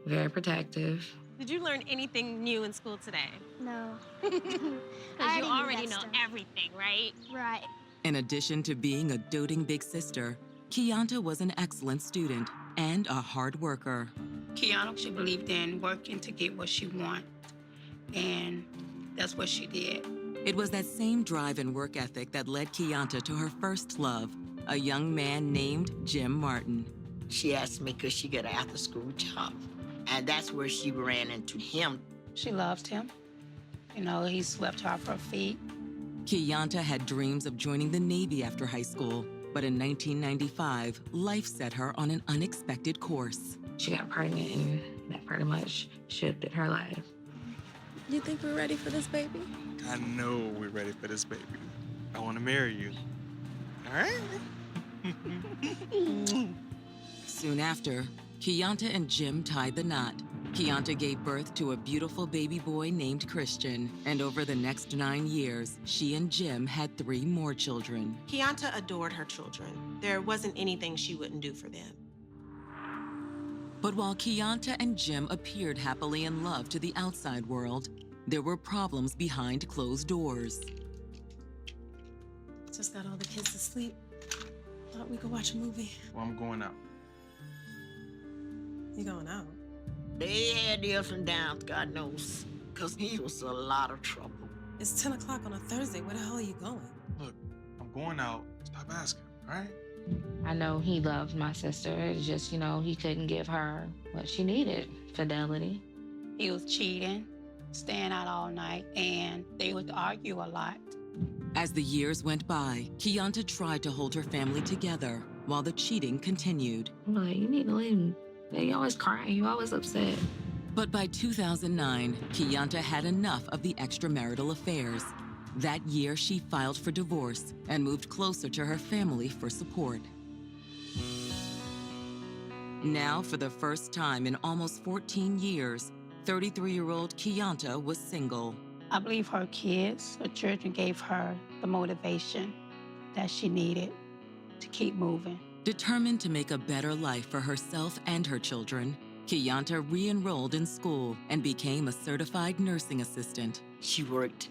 Very protective. Did you learn anything new in school today? No. Because you already know everything, right? Right. In addition to being a doting big sister, 𝐿𝐼𝐃 was an excellent student and a hard worker. 𝐿𝐼𝐃, she believed in working to get what she wanted, and that's what she did. It was that same drive and work ethic that led 𝐿𝐼𝐃 to her first love, a young man named Jim Martin. She asked me could she get an after-school job, and that's where she ran into him. She loved him. You know, he swept her off her feet. 𝐿𝐼𝐃 had dreams of joining the Navy after high school, but in 1995, life set her on an unexpected course. She got pregnant, and that pretty much shifted her life. You think we're ready for this baby? I know we're ready for this baby. I want to marry you. All right? Soon after, 𝐿𝐼𝐃 and Jim tied the knot. 𝐿𝐼𝐃 gave birth to a beautiful baby boy named Christian, and over the next 9 years, she and Jim had 3 more children. 𝐿𝐼𝐃 adored her children. There wasn't anything she wouldn't do for them. But while 𝐿𝐼𝐃 and Jim appeared happily in love to the outside world, there were problems behind closed doors. Just got all the kids to sleep. Thought we could watch a movie. Well, I'm going out. You going out? They had the ups and downs, God knows, because he was a lot of trouble. It's 10 o'clock on a Thursday. Where the hell are you going? Look, I'm going out. Stop asking, all right? I know he loved my sister. It's just, you know, he couldn't give her what she needed, fidelity. He was cheating, staying out all night, and they would argue a lot. As the years went by, 𝐿𝐼𝐃 tried to hold her family together while the cheating continued. I'm like, you need to leave him. You always crying, you always upset. But by 2009, 𝐿𝐼𝐃 had enough of the extramarital affairs. That year, she filed for divorce and moved closer to her family for support. Now, for the first time in almost 14 years, 33-year-old 𝐿𝐼𝐃 was single. I believe her kids, her children gave her the motivation that she needed to keep moving. Determined to make a better life for herself and her children, 𝐿𝐼𝐃 re-enrolled in school and became a certified nursing assistant. She worked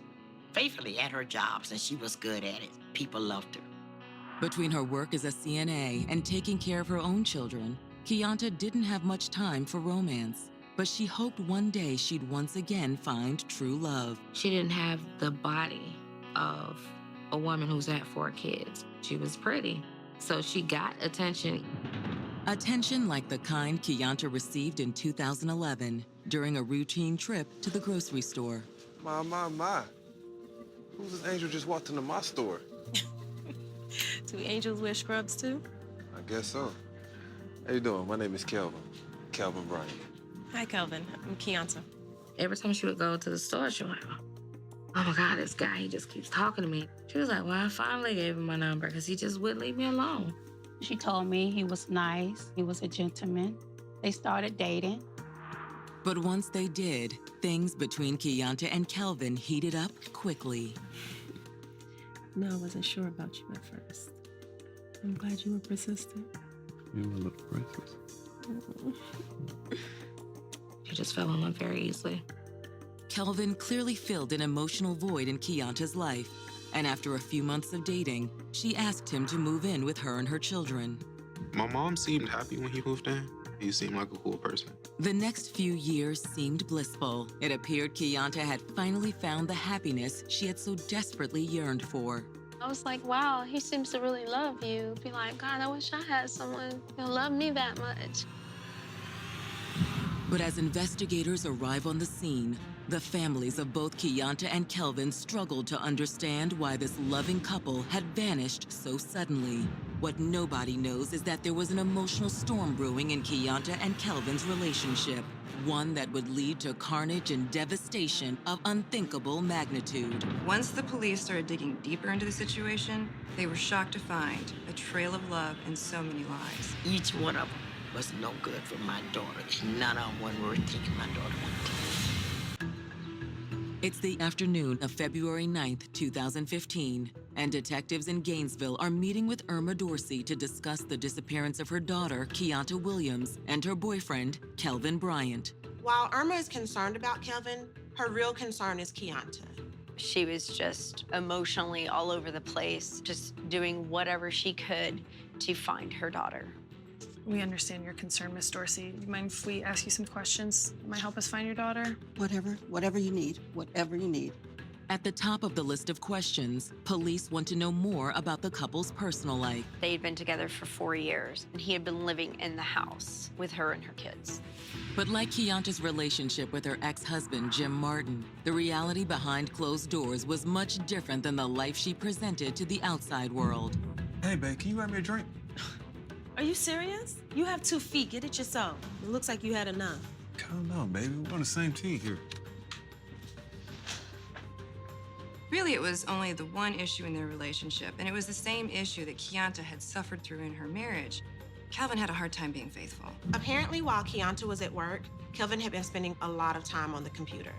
faithfully at her jobs, and she was good at it. People loved her. Between her work as a CNA and taking care of her own children, 𝐿𝐼𝐃 didn't have much time for romance, but she hoped one day she'd once again find true love. She didn't have the body of a woman who's had 4 kids. She was pretty, so she got attention. Attention like the kind 𝐿𝐼𝐃 received in 2011 during a routine trip to the grocery store. My. Who's this angel just walked into my store? Do angels wear scrubs too? I guess so. How you doing? My name is Kelvin. Kelvin Bryant. Hi, Kelvin. I'm 𝐿𝐼𝐃. Every time she would go to the store, she was like, oh my God, this guy, he just keeps talking to me. She was like, well, I finally gave him my number because he just wouldn't leave me alone. She told me he was nice, he was a gentleman. They started dating. But once they did, things between Qianta and Kelvin heated up quickly. No, I wasn't sure about you at first. I'm glad you were persistent. You my little princess. She just fell in love very easily. Kelvin clearly filled an emotional void in Qianta's life, and after a few months of dating, she asked him to move in with her and her children. My mom seemed happy when he moved in. He seemed like a cool person. The next few years seemed blissful. It appeared Qianta had finally found the happiness she had so desperately yearned for. I was like, wow, he seems to really love you. Be like, God, I wish I had someone who loved me that much. But as investigators arrive on the scene, the families of both Qianta and Kelvin struggled to understand why this loving couple had vanished so suddenly. What nobody knows is that there was an emotional storm brewing in Qianta and Kelvin's relationship, one that would lead to carnage and devastation of unthinkable magnitude. Once the police started digging deeper into the situation, they were shocked to find a trail of love and so many lies. Each one of them was no good for my daughter, and none of them were worth taking my daughter with. It's the afternoon of February 9th, 2015, and detectives in Gainesville are meeting with Irma Dorsey to discuss the disappearance of her daughter, Qianta Williams, and her boyfriend, Kelvin Bryant. While Irma is concerned about Kelvin, her real concern is Qianta. She was just emotionally all over the place, just doing whatever she could to find her daughter. We understand your concern, Miss Dorsey. You mind if we ask you some questions that might help us find your daughter? Whatever you need, whatever you need. At the top of the list of questions, police want to know more about the couple's personal life. They had been together for 4 years, and he had been living in the house with her and her kids. But like Qianta's relationship with her ex-husband, Jim Martin, the reality behind closed doors was much different than the life she presented to the outside world. Hey, babe, can you grab me a drink? Are you serious? You have 2 feet. Get it yourself. It looks like you had enough. Calm down, baby. We're on the same team here. Really, it was only the one issue in their relationship, and it was the same issue that Qianta had suffered through in her marriage. Kelvin had a hard time being faithful. Apparently, while Qianta was at work, Kelvin had been spending a lot of time on the computer.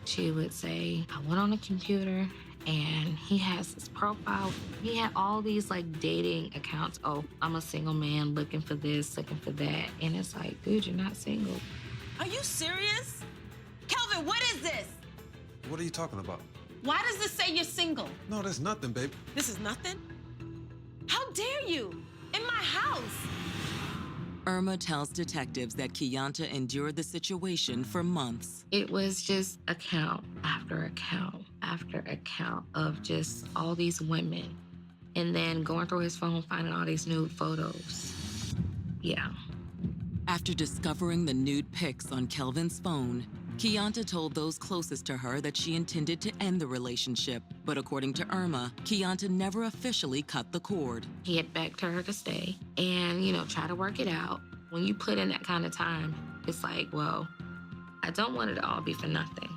She would say, I went on the computer and he has his profile. He had all these like dating accounts. Oh, I'm a single man looking for this, looking for that. And it's like, dude, you're not single. Are you serious? Kelvin, what is this? What are you talking about? Why does this say you're single? No, that's nothing, babe. This is nothing? How dare you? In my house! Irma tells detectives that Qianta endured the situation for months. It was just account after account after account of just all these women. And then going through his phone, finding all these nude photos. Yeah. After discovering the nude pics on Kelvin's phone, Qianta told those closest to her that she intended to end the relationship. But according to Irma, Qianta never officially cut the cord. He had begged her to stay and, try to work it out. When you put in that kind of time, it's like, well, I don't want it to all be for nothing.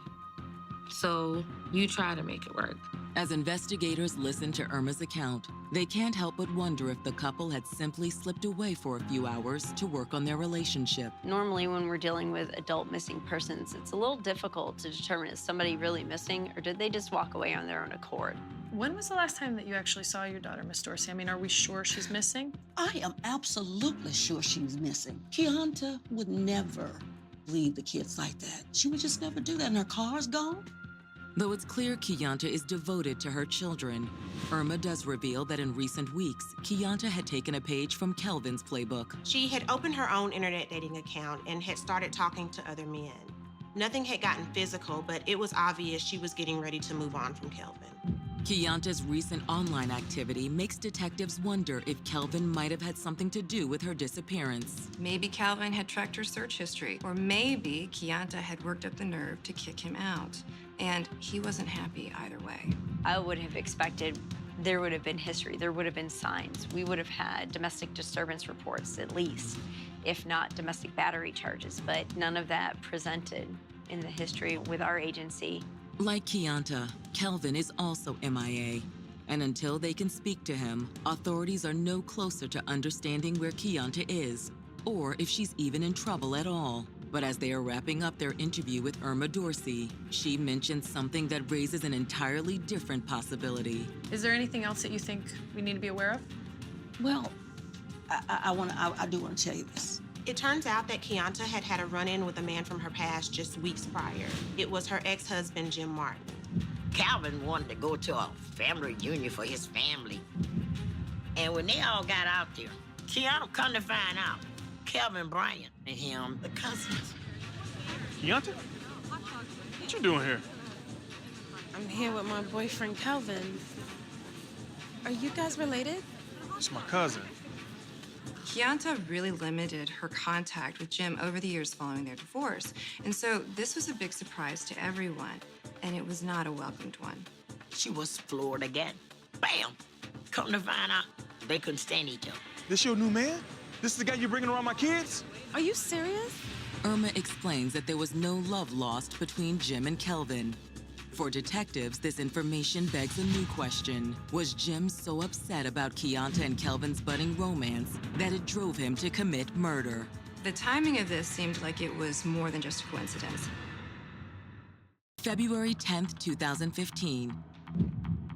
So you try to make it work. As investigators listen to Irma's account, they can't help but wonder if the couple had simply slipped away for a few hours to work on their relationship. Normally, when we're dealing with adult missing persons, it's a little difficult to determine is somebody really missing or did they just walk away on their own accord? When was the last time that you actually saw your daughter, Miss Dorsey? I mean, are we sure she's missing? I am absolutely sure she's missing. Qianta would never leave the kids like that. She would just never do that, and her car's gone. Though it's clear Qianta is devoted to her children, Irma does reveal that in recent weeks, Qianta had taken a page from Kelvin's playbook. She had opened her own internet dating account and had started talking to other men. Nothing had gotten physical, but it was obvious she was getting ready to move on from Kelvin. Qianta's recent online activity makes detectives wonder if Kelvin might have had something to do with her disappearance. Maybe Kelvin had tracked her search history, or maybe Qianta had worked up the nerve to kick him out. And he wasn't happy either way. I would have expected there would have been history, there would have been signs. We would have had domestic disturbance reports at least, if not domestic battery charges, but none of that presented in the history with our agency. Like Qianta, Kelvin is also MIA. And until they can speak to him, authorities are no closer to understanding where Qianta is, or if she's even in trouble at all. But as they are wrapping up their interview with Irma Dorsey, she mentions something that raises an entirely different possibility. Is there anything else that you think we need to be aware of? Well, I do want to tell you this. It turns out that Keonta had had a run-in with a man from her past just weeks prior. It was her ex-husband, Jim Martin. Calvin wanted to go to a family reunion for his family. And when they all got out there, Keonta come to find out, Kelvin Bryant and him, the cousins. Keonta? What you doing here? I'm here with my boyfriend, Kelvin. Are you guys related? It's my cousin. Keonta really limited her contact with Jim over the years following their divorce. And so this was a big surprise to everyone, and it was not a welcomed one. She was floored again. Bam! Come to find out, they couldn't stand each other. This your new man? This is the guy you're bringing around my kids? Are you serious? Irma explains that there was no love lost between Jim and Kelvin. For detectives, this information begs a new question. Was Jim so upset about Keonta and Kelvin's budding romance that it drove him to commit murder? The timing of this seemed like it was more than just a coincidence. February 10th, 2015.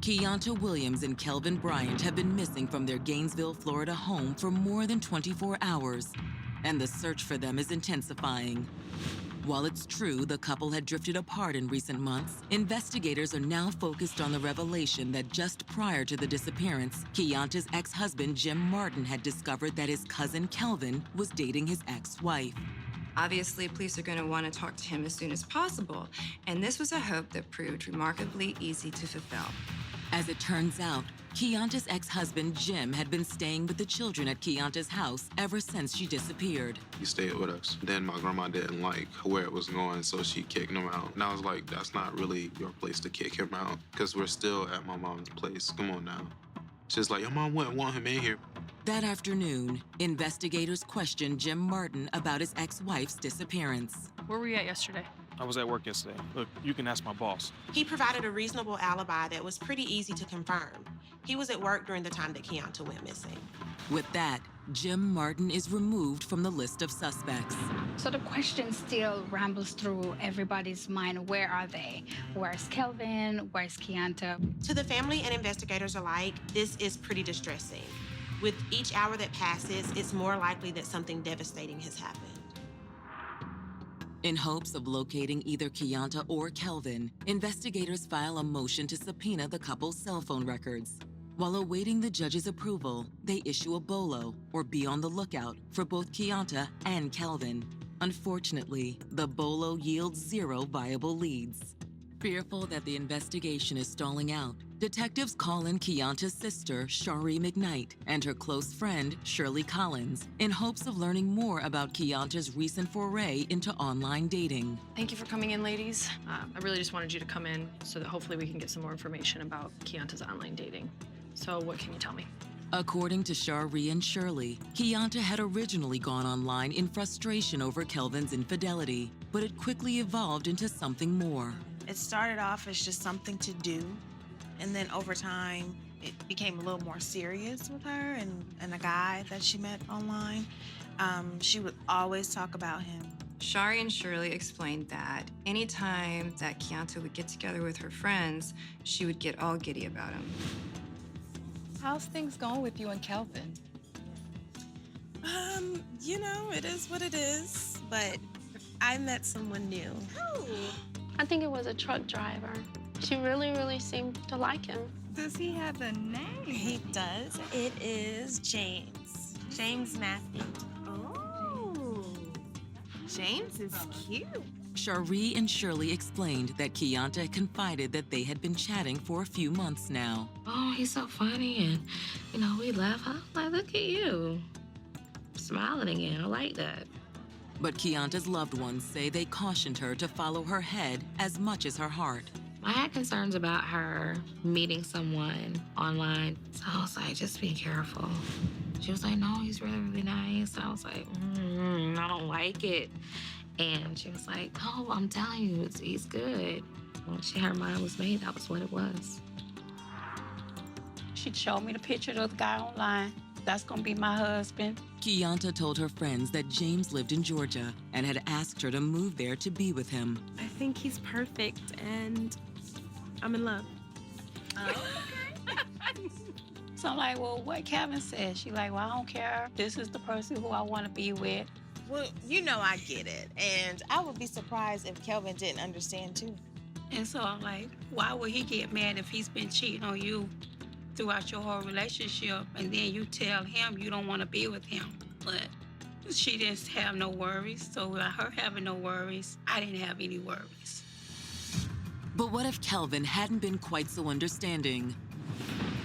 Keonta Williams and Kelvin Bryant have been missing from their Gainesville, Florida home for more than 24 hours, and the search for them is intensifying. While it's true the couple had drifted apart in recent months, investigators are now focused on the revelation that just prior to the disappearance, Keonta's ex-husband Jim Martin had discovered that his cousin Kelvin was dating his ex-wife. Obviously, police are going to want to talk to him as soon as possible, and this was a hope that proved remarkably easy to fulfill. As it turns out, Keonta's ex-husband Jim had been staying with the children at Keonta's house ever since she disappeared. He stayed with us. Then my grandma didn't like where it was going, so she kicked him out. And I was like, that's not really your place to kick him out, because we're still at my mom's place. Come on now. She's like, your mom wouldn't want him in here. That afternoon, investigators questioned Jim Martin about his ex-wife's disappearance. Where were you at yesterday? I was at work yesterday. Look, you can ask my boss. He provided a reasonable alibi that was pretty easy to confirm. He was at work during the time that Keonta went missing. With that, Jim Martin is removed from the list of suspects. So the question still rambles through everybody's mind. Where are they? Where's Kelvin? Where's Keonta? To the family and investigators alike, this is pretty distressing. With each hour that passes, it's more likely that something devastating has happened. In hopes of locating either Keonta or Kelvin, investigators file a motion to subpoena the couple's cell phone records. While awaiting the judge's approval, they issue a BOLO, or be on the lookout, for both Keonta and Kelvin. Unfortunately, the BOLO yields 0 viable leads. Fearful that the investigation is stalling out, detectives call in Keonta's sister, 𝐅𝐔𝐋𝐿, and her close friend, Shirley Collins, in hopes of learning more about Keonta's recent foray into online dating. Thank you for coming in, ladies. I really just wanted you to come in so that hopefully we can get some more information about Keonta's online dating. So what can you tell me? According to 𝐅𝐔 and Shirley, Keonta had originally gone online in frustration over Kelvin's infidelity, but it quickly evolved into something more. It started off as just something to do, and then over time, it became a little more serious with her and a guy that she met online. She would always talk about him. 𝐅𝐔 and Shirley explained that anytime that Keonta would get together with her friends, she would get all giddy about him. How's things going with you and Kelvin? You know, it is what it is, but I met someone new. I think it was a truck driver. She really, really seemed to like him. Does he have a name? He does. It is James. James Matthew. Oh, James is cute. 𝐅𝐔 and Shirley explained that Keonta confided that they had been chatting for a few months now. Oh, he's so funny, and, we laugh. I'm like, look at you. Smiling again, I like that. But Keonta's loved ones say they cautioned her to follow her head as much as her heart. I had concerns about her meeting someone online, so I was like, just be careful. She was like, no, he's really, really nice. I was like, I don't like it. And she was like, no, I'm telling you, he's good. When her mind was made, that was what it was. She showed me the picture of the guy online. that's gonna be my husband. Kianta told her friends that James lived in Georgia and had asked her to move there to be with him. I think he's perfect, and I'm in love. So I'm like, well, what Kevin said. She like, well, I don't care. This is the person who I want to be with. Well, you know I get it. And I would be surprised if Kelvin didn't understand too. And so I'm like, why would he get mad if he's been cheating on you throughout your whole relationship, and then you tell him you don't want to be with him? But she didn't have no worries. So with her having no worries, I didn't have any worries. But what if Kelvin hadn't been quite so understanding?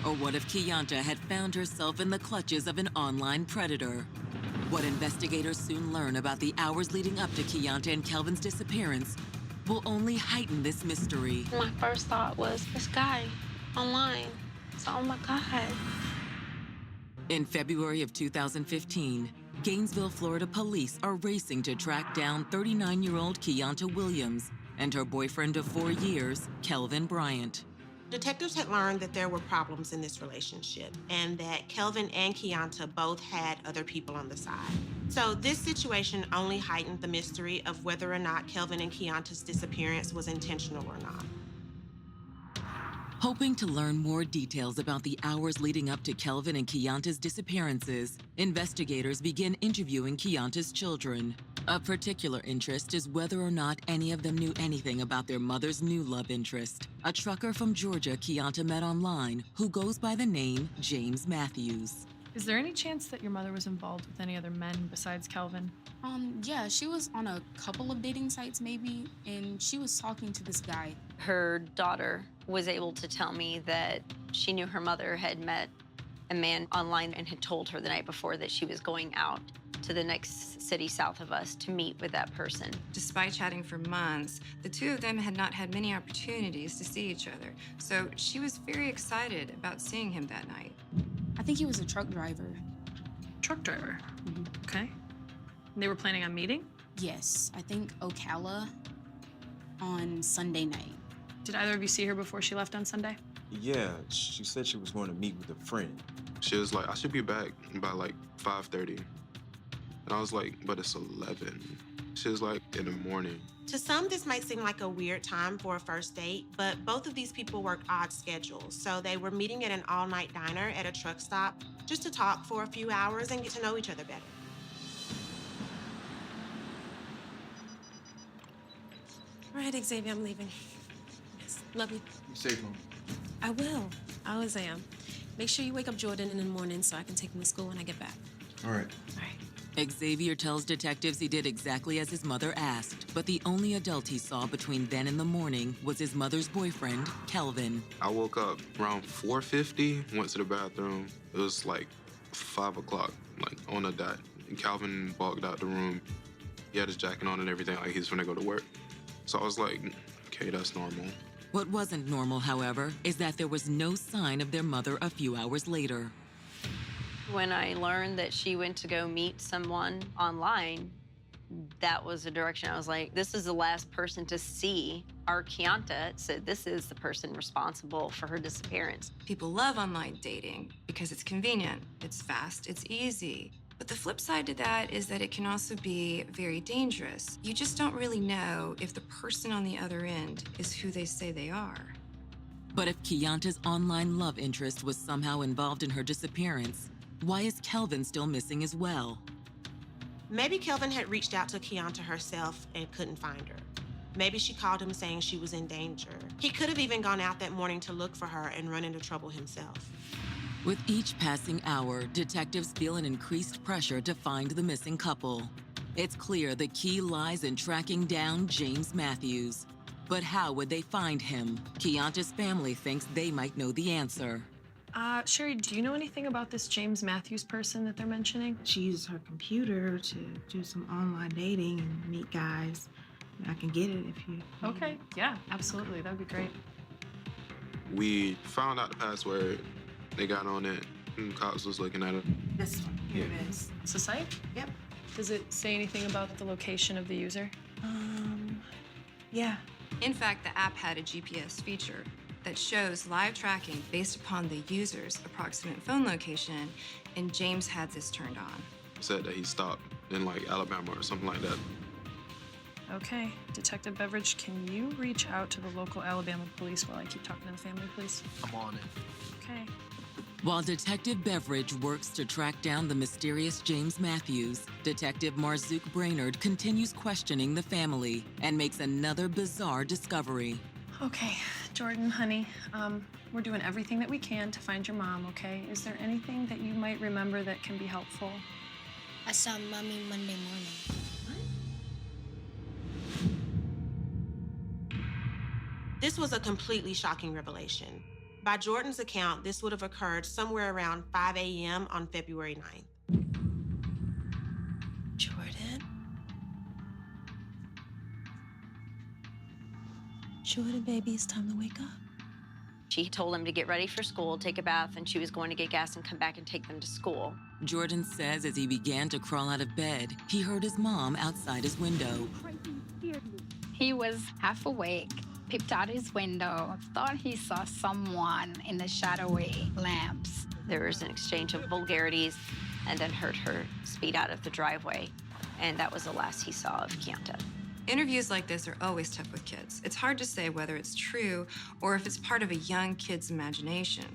Or what if Kianta had found herself in the clutches of an online predator? What investigators soon learn about the hours leading up to Kianta and Kelvin's disappearance will only heighten this mystery. My first thought was, this guy online. So, oh my God. In February of 2015, Gainesville, Florida police are racing to track down 39-year-old Kianta Williams and her boyfriend of 4 years, Kelvin Bryant. Detectives had learned that there were problems in this relationship and that Kelvin and Kianta both had other people on the side. So this situation only heightened the mystery of whether or not Kelvin and Kianta's disappearance was intentional or not. Hoping to learn more details about the hours leading up to Kelvin and Kianta's disappearances, investigators begin interviewing Kianta's children. Of particular interest is whether or not any of them knew anything about their mother's new love interest, a trucker from Georgia Kianta met online who goes by the name James Matthews. Is there any chance that your mother was involved with any other men besides Kelvin? Yeah, she was on a couple of dating sites maybe, and she was talking to this guy. Her daughter was able to tell me that she knew her mother had met a man online and had told her the night before that she was going out to the next city south of us to meet with that person. Despite chatting for months, the two of them had not had many opportunities to see each other. So she was very excited about seeing him that night. I think he was a truck driver. Truck driver? Okay. And they were planning on meeting? Yes, I think Ocala on Sunday night. Did either of you see her before she left on Sunday? Yeah, she said she was going to meet with a friend. She was like, I should be back by like 5:30. And I was like, but it's 11. She was like, in the morning. To some, this might seem like a weird time for a first date, but both of these people worked odd schedules, so they were meeting at an all-night diner at a truck stop just to talk for a few hours and get to know each other better. All right, Xavier, I'm leaving. Yes, love you. You safe, Mom? I will. I always am. Make sure you wake up Jordan in the morning so I can take him to school when I get back. All right. Xavier tells detectives he did exactly as his mother asked, but the only adult he saw between then and the morning was his mother's boyfriend, Kelvin. I woke up around 4:50, went to the bathroom. It was like 5 o'clock, like on a dot. And Calvin walked out the room. He had his jacket on and everything, like he was gonna go to work. So I was like, okay, that's normal. What wasn't normal, however, is that there was no sign of their mother a few hours later. When I learned that she went to go meet someone online, that was the direction I was like, this is the last person to see our Kianta, so this is the person responsible for her disappearance. People love online dating because it's convenient, it's fast, it's easy. But the flip side to that is that it can also be very dangerous. You just don't really know if the person on the other end is who they say they are. But if Kianta's online love interest was somehow involved in her disappearance, why is Kelvin still missing as well? Maybe Kelvin had reached out to Kianta herself and couldn't find her. Maybe she called him saying she was in danger. He could have even gone out that morning to look for her and run into trouble himself. With each passing hour, detectives feel an increased pressure to find the missing couple. It's clear the key lies in tracking down James Matthews. But how would they find him? Kianta's family thinks they might know the answer. Sherry, do you know anything about this James Matthews person that they're mentioning? She uses her computer to do some online dating and meet guys. I can get it if you... Okay, yeah, absolutely. That would be great. We found out the password. They got on it, and cops was looking at it. This one, here it is. It's a site? Yep. Does it say anything about the location of the user? Yeah. In fact, the app had a GPS feature. that shows live tracking based upon the user's approximate phone location, and James had this turned on. Said that he stopped in like Alabama or something like that. Okay, Detective Beveridge, can you reach out to the local Alabama police while I keep talking to the family, please? I'm on it. Okay. While Detective Beveridge works to track down the mysterious James Matthews, Detective Marzook Brainerd continues questioning the family and makes another bizarre discovery. Okay, Jordan, honey, we're doing everything that we can to find your mom, okay? Is there anything that you might remember that can be helpful? I saw Mommy Monday morning. This was a completely shocking revelation. By Jordan's account, this would have occurred somewhere around 5 a.m. on February 9th. Jordan? Jordan, baby, it's time to wake up. She told him to get ready for school, take a bath, and she was going to get gas and come back and take them to school. Jordan says as he began to crawl out of bed, he heard his mom outside his window. He was half awake, peeped out his window, thought he saw someone in the shadowy lamps. There was an exchange of vulgarities, and then heard her speed out of the driveway. And that was the last he saw of 𝐿𝐼𝐼𝐼. Interviews like this are always tough with kids. It's hard to say whether it's true or if it's part of a young kid's imagination.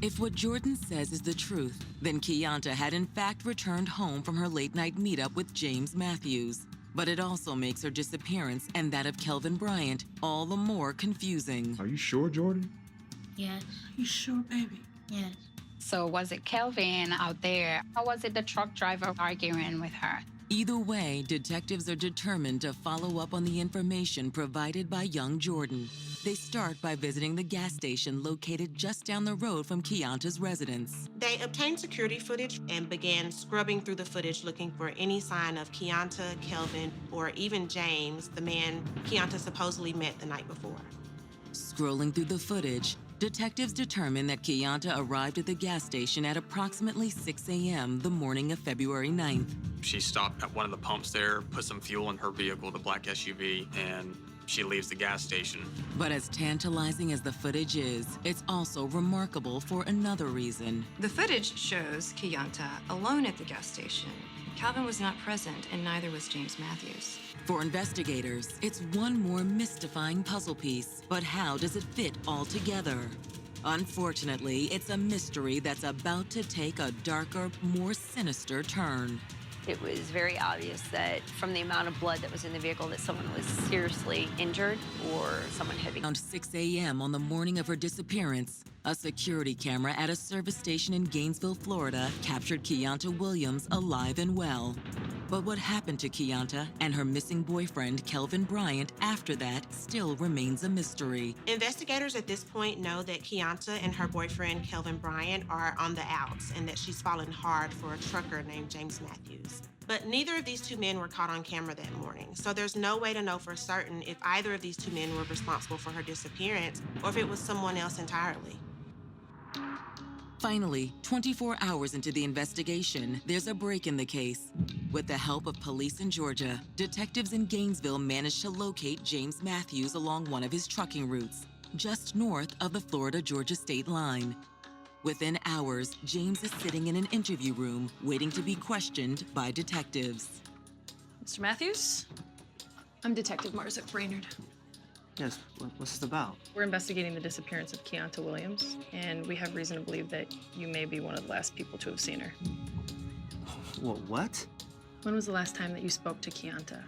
If what Jordan says is the truth, then 𝐿𝐼𝐼 had in fact returned home from her late-night meetup with James Matthews. But it also makes her disappearance and that of Kelvin Bryant all the more confusing. Are you sure, Jordan? Yes. You sure, baby? Yes. So was it Kelvin out there, or was it the truck driver arguing with her? Either way, detectives are determined to follow up on the information provided by young Jordan. They start by visiting the gas station located just down the road from 𝐿𝐼𝐼's residence. They obtained security footage and began scrubbing through the footage looking for any sign of 𝐿𝐼𝐼, Kelvin, or even James, the man 𝐿𝐼𝐼 supposedly met the night before. Scrolling through the footage, detectives determine that 𝐿𝐼𝐼 arrived at the gas station at approximately 6 a.m. the morning of February 9th. She stopped at one of the pumps there, put some fuel in her vehicle, the black SUV, and she leaves the gas station. But as tantalizing as the footage is, it's also remarkable for another reason. The footage shows 𝐿𝐼𝐼 alone at the gas station. Calvin was not present, and neither was James Matthews. For investigators, it's one more mystifying puzzle piece. But how does it fit all together? Unfortunately, it's a mystery that's about to take a darker, more sinister turn. It was very obvious that from the amount of blood that was in the vehicle that someone was seriously injured or someone had been... Around 6 a.m. on the morning of her disappearance, a security camera at a service station in Gainesville, Florida, captured 𝐿𝐼𝐼 Williams alive and well. But what happened to 𝐿𝐼𝐼 and her missing boyfriend, Kelvin Bryant, after that still remains a mystery. Investigators at this point know that 𝐿𝐼𝐼 and her boyfriend, Kelvin Bryant, are on the outs and that she's fallen hard for a trucker named James Matthews. But neither of these two men were caught on camera that morning, so there's no way to know for certain if either of these two men were responsible for her disappearance or if it was someone else entirely. Finally, 24 hours into the investigation, there's a break in the case. With the help of police in Georgia, detectives in Gainesville managed to locate James Matthews along one of his trucking routes, just north of the Florida-Georgia state line. Within hours, James is sitting in an interview room, waiting to be questioned by detectives. Mr. Matthews? I'm Detective Marzook Brainerd. Yes, what's this about? We're investigating the disappearance of 𝐿𝐼𝐼 Williams, and we have reason to believe that you may be one of the last people to have seen her. What? When was the last time that you spoke to 𝐿𝐼𝐼?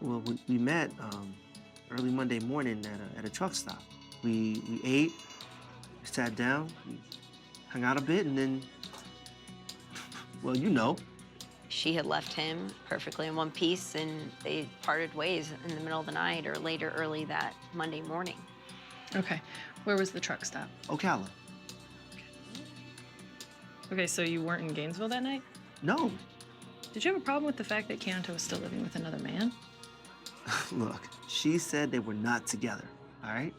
Well, we met early Monday morning at a truck stop. We ate, sat down, we hung out a bit, and then, well, you know. She had left him perfectly in one piece, and they parted ways in the middle of the night or later early that Monday morning. Okay. Where was the truck stop? Ocala. Okay, so you weren't in Gainesville that night? No. Did you have a problem with the fact that 𝐿𝐼𝐼 was still living with another man? Look, she said they were not together, all right?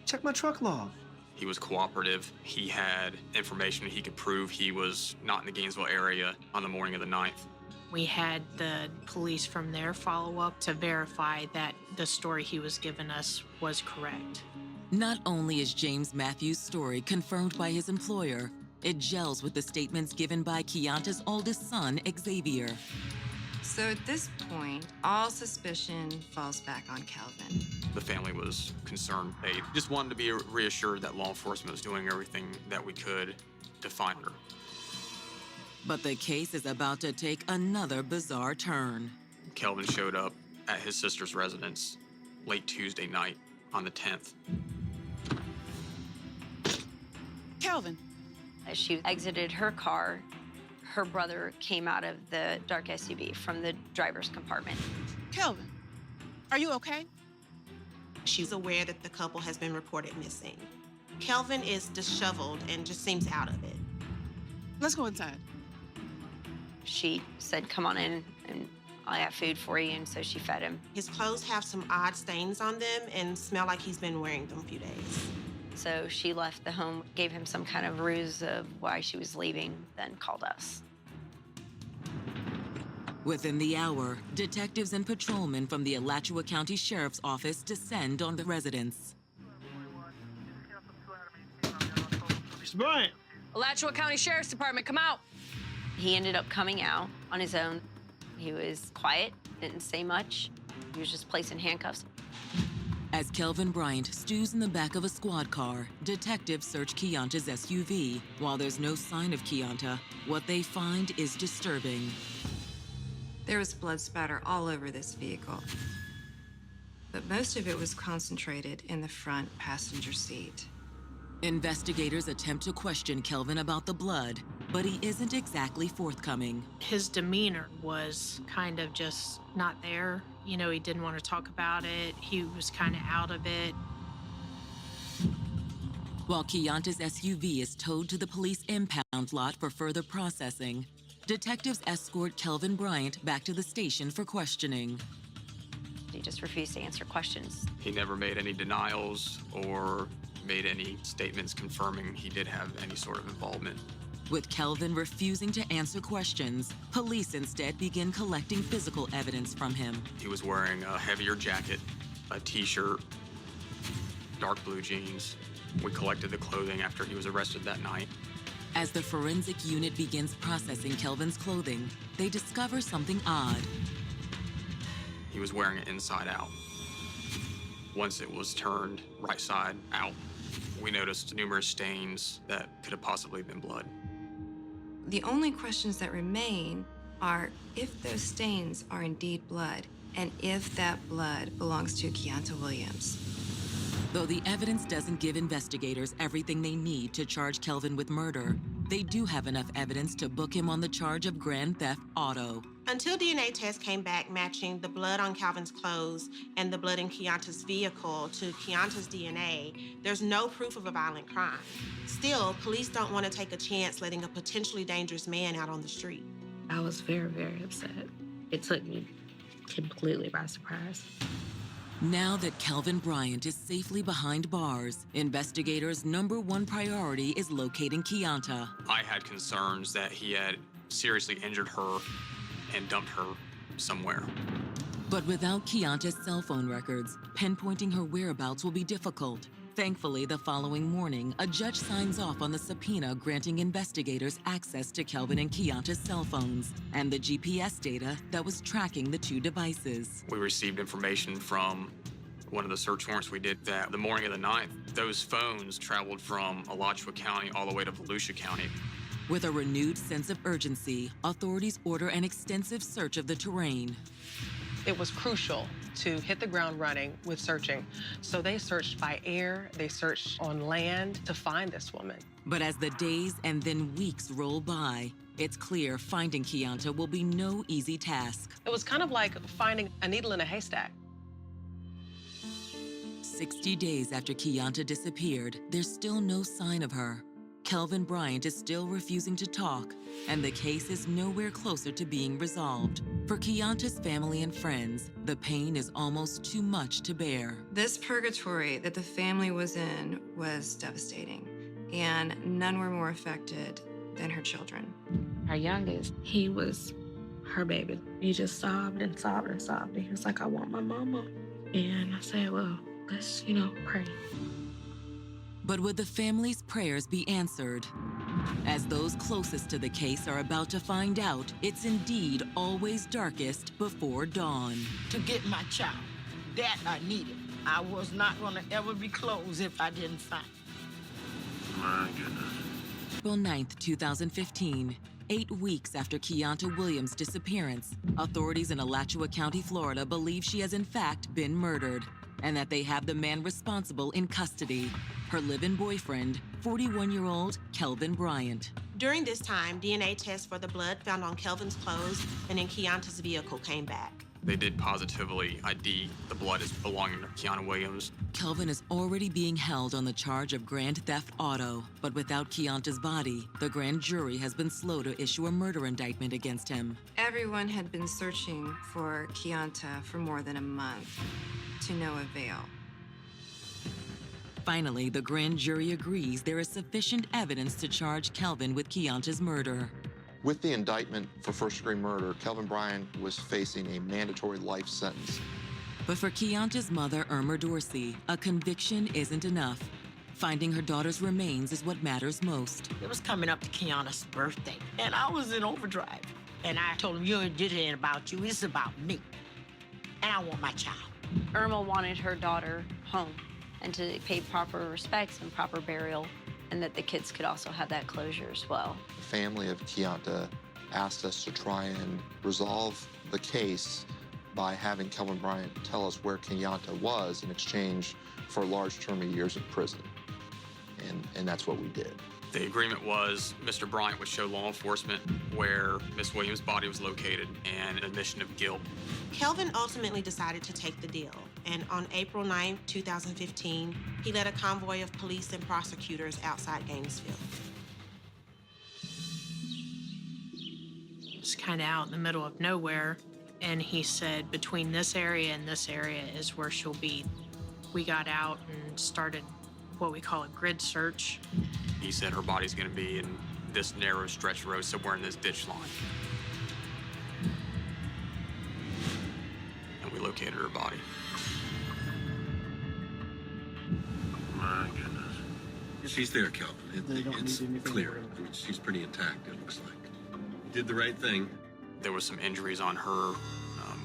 Check my truck log. He was cooperative. He had information he could prove he was not in the Gainesville area on the morning of the 9th. We had the police from there follow up to verify that the story he was giving us was correct. Not only is James Matthews' story confirmed by his employer, it gels with the statements given by Keonta's oldest son, Xavier. So at this point, all suspicion falls back on Kelvin. The family was concerned. They just wanted to be reassured that law enforcement was doing everything that we could to find her. But the case is about to take another bizarre turn. Kelvin showed up at his sister's residence late Tuesday night on the 10th. Kelvin. As she exited her car, her brother came out of the dark SUV from the driver's compartment. Kelvin, are you okay? She's aware that the couple has been reported missing. Kelvin is disheveled and just seems out of it. Let's go inside. She said, come on in and I have food for you, and so she fed him. His clothes have some odd stains on them and smell like he's been wearing them a few days. So she left the home, gave him some kind of ruse of why she was leaving, then called us. Within the hour, detectives and patrolmen from the Alachua County Sheriff's Office descend on the residence. Mr. Bryant. Alachua County Sheriff's Department, come out. He ended up coming out on his own. He was quiet, didn't say much. He was just placing handcuffs. As Kelvin Bryant stews in the back of a squad car, detectives search Keonta's SUV. While there's no sign of Keonta, what they find is disturbing. There was blood spatter all over this vehicle, but most of it was concentrated in the front passenger seat. Investigators attempt to question Kelvin about the blood, but he isn't exactly forthcoming. His demeanor was kind of just not there. You know, he didn't want to talk about it. He was kind of out of it. While Keonta's SUV is towed to the police impound lot for further processing, detectives escort Kelvin Bryant back to the station for questioning. He just refused to answer questions. He never made any denials or made any statements confirming he did have any sort of involvement. With Kelvin refusing to answer questions, police instead begin collecting physical evidence from him. He was wearing a heavier jacket, a t-shirt, dark blue jeans. We collected the clothing after he was arrested that night. As the forensic unit begins processing Kelvin's clothing, they discover something odd. He was wearing it inside out. Once it was turned right side out, we noticed numerous stains that could have possibly been blood. The only questions that remain are if those stains are indeed blood and if that blood belongs to Keonta Williams. Though the evidence doesn't give investigators everything they need to charge Kelvin with murder, they do have enough evidence to book him on the charge of grand theft auto. Until DNA tests came back matching the blood on Calvin's clothes and the blood in Keonta's vehicle to Keonta's DNA, there's no proof of a violent crime. Still, police don't want to take a chance letting a potentially dangerous man out on the street. I was very, very upset. It took me completely by surprise. Now that Kelvin Bryant is safely behind bars, investigators' #1 priority is locating Keonta. I had concerns that he had seriously injured her and dumped her somewhere. But without Keonta's cell phone records, pinpointing her whereabouts will be difficult. Thankfully, the following morning, a judge signs off on the subpoena granting investigators access to Kelvin and Keonta's cell phones and the GPS data that was tracking the two devices. We received information from one of the search warrants we did that the morning of the 9th, those phones traveled from Alachua County all the way to Volusia County. With a renewed sense of urgency, authorities order an extensive search of the terrain. It was crucial to hit the ground running with searching. So they searched by air, they searched on land to find this woman. But as the days and then weeks roll by, it's clear finding Keonta will be no easy task. It was kind of like finding a needle in a haystack. 60 days after Keonta disappeared, there's still no sign of her. Kelvin Bryant is still refusing to talk, and the case is nowhere closer to being resolved. For Keonta's family and friends, the pain is almost too much to bear. This purgatory that the family was in was devastating, and none were more affected than her children. Our youngest, he was her baby. He just sobbed and sobbed and sobbed. And he was like, I want my mama. And I said, well, let's, pray. But would the family's prayers be answered? As those closest to the case are about to find out, it's indeed always darkest before dawn. To get my child, that I needed. I was not gonna ever be closed if I didn't find it. My goodness. April 9th, 2015. 8 weeks after Keonta Williams' disappearance, authorities in Alachua County, Florida believe she has in fact been murdered and that they have the man responsible in custody, her live-in boyfriend, 41-year-old Kelvin Bryant. During this time, DNA tests for the blood found on Kelvin's clothes and in Keonta's vehicle came back. They did positively ID the blood as belonging to Keonta Williams. Kelvin is already being held on the charge of grand theft auto, but without Keonta's body, the grand jury has been slow to issue a murder indictment against him. Everyone had been searching for Keonta for more than a month, to no avail. Finally, the grand jury agrees there is sufficient evidence to charge Kelvin with Keonta's murder. With the indictment for first-degree murder, Kelvin Bryant was facing a mandatory life sentence. But for Keonta's mother, Irma Dorsey, a conviction isn't enough. Finding her daughter's remains is what matters most. It was coming up to Keonta's birthday, and I was in overdrive. And I told him, it ain't about you, it's about me. And I want my child. Irma wanted her daughter home and to pay proper respects and proper burial, and that the kids could also have that closure as well. The family of Keonta asked us to try and resolve the case by having Kelvin Bryant tell us where Keonta was in exchange for a large term of years in prison. And that's what we did. The agreement was Mr. Bryant would show law enforcement where Miss Williams' body was located and an admission of guilt. Kelvin ultimately decided to take the deal, and on April 9, 2015, he led a convoy of police and prosecutors outside Gainesville. It's kind of out in the middle of nowhere, and he said between this area and this area is where she'll be. We got out and started what we call a grid search. He said her body's going to be in this narrow stretch of road somewhere in this ditch line. And we located her body. My goodness. She's there, Kelvin. It's clear. I mean, she's pretty intact, it looks like. You did the right thing. There was some injuries on her,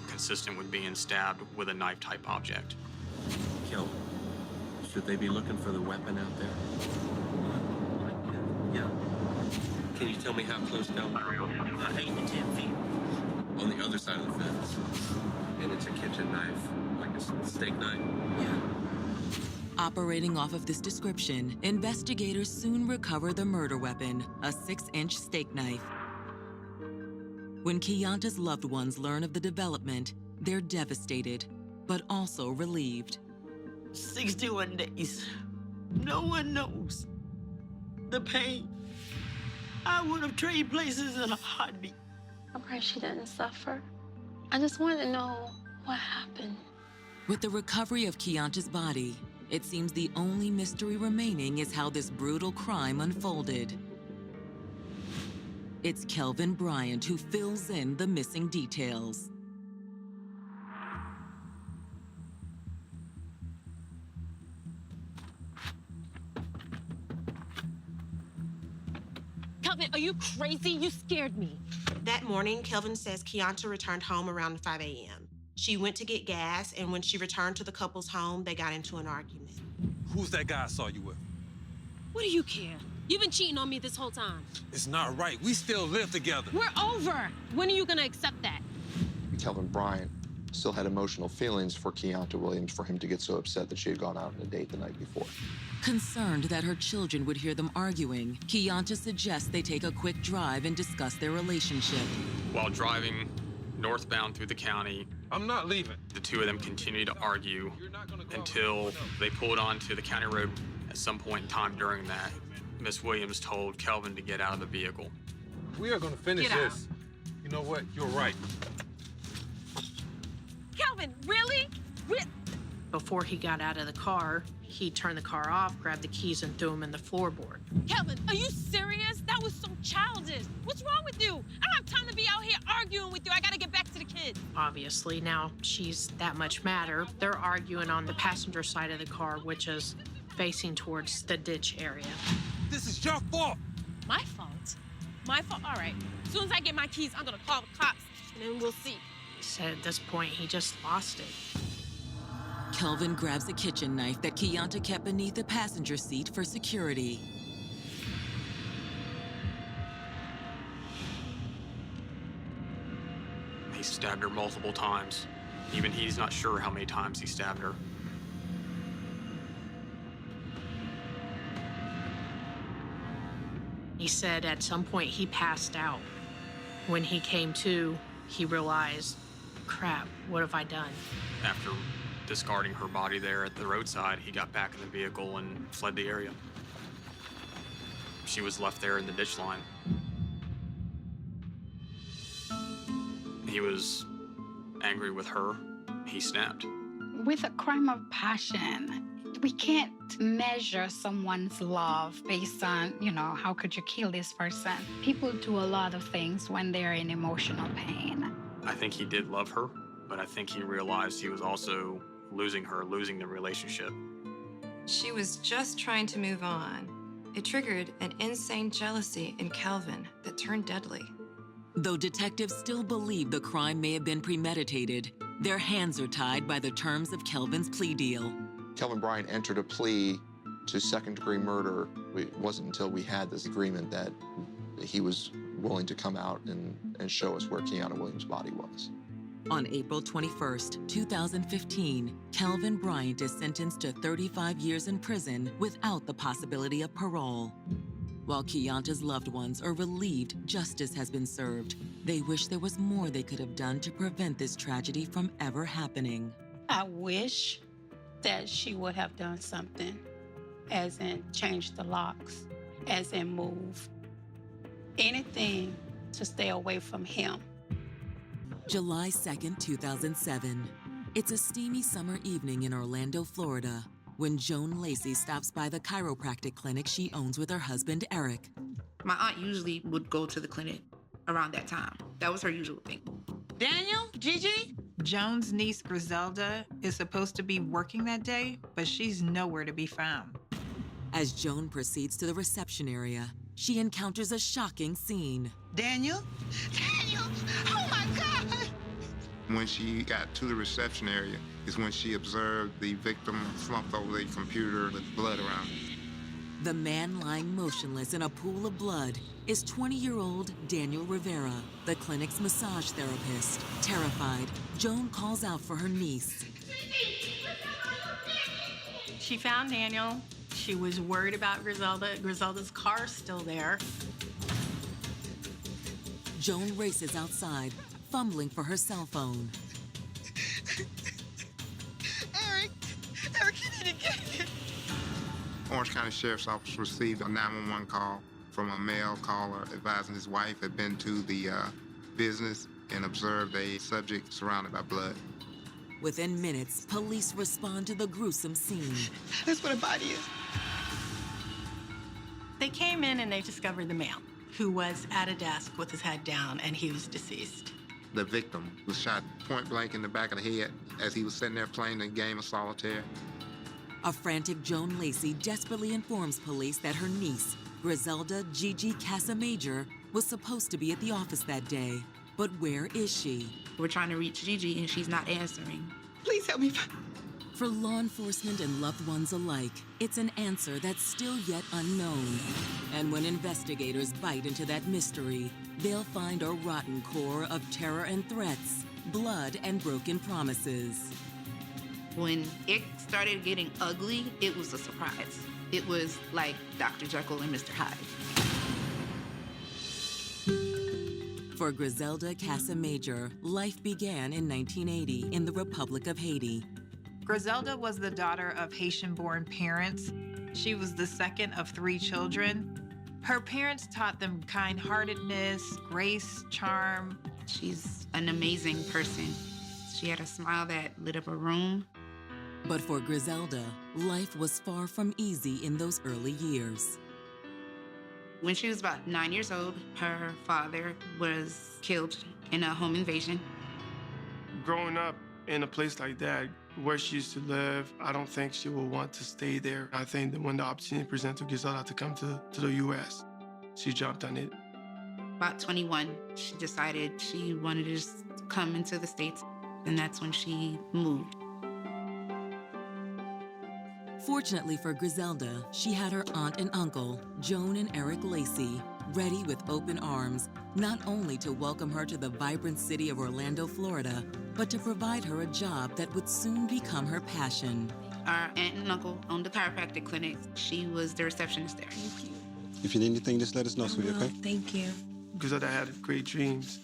consistent with being stabbed with a knife-type object. Kelvin, should they be looking for the weapon out there? Yeah. Can you tell me how close, Kelvin? 8 to 10 feet. On the other side of the fence. And it's a kitchen knife, like a steak knife? Yeah. Operating off of this description, investigators soon recover the murder weapon, a 6-inch steak knife. When Keonta's loved ones learn of the development, they're devastated, but also relieved. 61 days. No one knows the pain. I would have traded places in a heartbeat. I pray she didn't suffer. I just wanted to know what happened. With the recovery of Keonta's body, it seems the only mystery remaining is how this brutal crime unfolded. It's Kelvin Bryant who fills in the missing details. Kelvin, are you crazy? You scared me. That morning, Kelvin says Keonta returned home around 5 a.m. She went to get gas, and when she returned to the couple's home, they got into an argument. Who's that guy I saw you with? What do you care? You've been cheating on me this whole time. It's not right. We still live together. We're over. When are you gonna accept that? Kelvin Bryant still had emotional feelings for Keonta Williams for him to get so upset that she had gone out on a date the night before. Concerned that her children would hear them arguing, Keonta suggests they take a quick drive and discuss their relationship. While driving northbound through the county, I'm not leaving. The two of them continued to argue until they pulled onto the county road. At some point in time during that, Miss Williams told Kelvin to get out of the vehicle. We are going to finish this. You know what? You're right. Kelvin, really? Before he got out of the car, he turned the car off, grabbed the keys, and threw them in the floorboard. Kelvin, are you serious? That was so childish. What's wrong with you? I don't have time to be out here arguing with you. I gotta get back to the kids. Obviously, now she's that much madder. They're arguing on the passenger side of the car, which is facing towards the ditch area. This is your fault. My fault? My fault? All right. As soon as I get my keys, I'm gonna call the cops, and then we'll see. He said at this point, he just lost it. Kelvin grabs a kitchen knife that 𝐄𝐏𝐻𝐒 kept beneath the passenger seat for security. He stabbed her multiple times. Even he's not sure how many times he stabbed her. He said at some point he passed out. When he came to, he realized, crap, what have I done? After discarding her body there at the roadside, he got back in the vehicle and fled the area. She was left there in the ditch line. He was angry with her. He snapped. With a crime of passion, we can't measure someone's love based on, how could you kill this person? People do a lot of things when they're in emotional pain. I think he did love her, but I think he realized he was also losing her, losing the relationship. She was just trying to move on. It triggered an insane jealousy in Kelvin that turned deadly. Though detectives still believe the crime may have been premeditated, their hands are tied by the terms of Kelvin's plea deal. Kelvin Bryant entered a plea to second-degree murder. It wasn't until we had this agreement that he was willing to come out and show us where Kiana Williams' body was. On April 21st, 2015, Kelvin Bryant is sentenced to 35 years in prison without the possibility of parole. While Kianta's loved ones are relieved justice has been served, they wish there was more they could have done to prevent this tragedy from ever happening. I wish that she would have done something, as in change the locks, as in move. Anything to stay away from him. July 2nd, 2007. It's a steamy summer evening in Orlando, Florida, when Joan Lacey stops by the chiropractic clinic she owns with her husband, Eric. My aunt usually would go to the clinic around that time. That was her usual thing. Daniel? Gigi? Joan's niece, Griselda, is supposed to be working that day, but she's nowhere to be found. As Joan proceeds to the reception area, she encounters a shocking scene. Daniel? Daniel! Oh my God! When she got to the reception area is when she observed the victim slumped over the computer with blood around him. The man lying motionless in a pool of blood is 20-year-old Daniel Rivera, the clinic's massage therapist. Terrified, Joan calls out for her niece. She found Daniel. She was worried about Griselda. Griselda's car's still there. Joan races outside, fumbling for her cell phone. Eric, you need to get it. Orange County Sheriff's Office received a 911 call from a male caller advising his wife had been to the business and observed a subject surrounded by blood. Within minutes, police respond to the gruesome scene. That's what a body is. They came in and they discovered the male, who was at a desk with his head down, and he was deceased. The victim was shot point blank in the back of the head as he was sitting there playing a game of solitaire. A frantic Joan Lacey desperately informs police that her niece, Griselda Gigi Casa-Major, was supposed to be at the office that day. But where is she? We're trying to reach Gigi and she's not answering. Please help me. For law enforcement and loved ones alike, it's an answer that's still yet unknown. And when investigators bite into that mystery, they'll find a rotten core of terror and threats, blood and broken promises. When it started getting ugly, it was a surprise. It was like Dr. Jekyll and Mr. Hyde. For Griselda Casa-Major, life began in 1980 in the Republic of Haiti. Griselda was the daughter of Haitian-born parents. She was the second of 3 children. Her parents taught them kind-heartedness, grace, charm. She's an amazing person. She had a smile that lit up a room. But for Griselda, life was far from easy in those early years. When she was about 9 years old, her father was killed in a home invasion. Growing up in a place like that, where she used to live, I don't think she will want to stay there. I think that when the opportunity presented to Griselda to come to the U.S., she jumped on it. About 21, she decided she wanted to just come into the States, and that's when she moved. Fortunately for Griselda, she had her aunt and uncle, Joan and Eric Lacey, ready with open arms, not only to welcome her to the vibrant city of Orlando, Florida, but to provide her a job that would soon become her passion. Our aunt and uncle owned a chiropractic clinic. She was the receptionist there. If you need anything, just let us know, sweetie, okay? Thank you. Griselda had great dreams,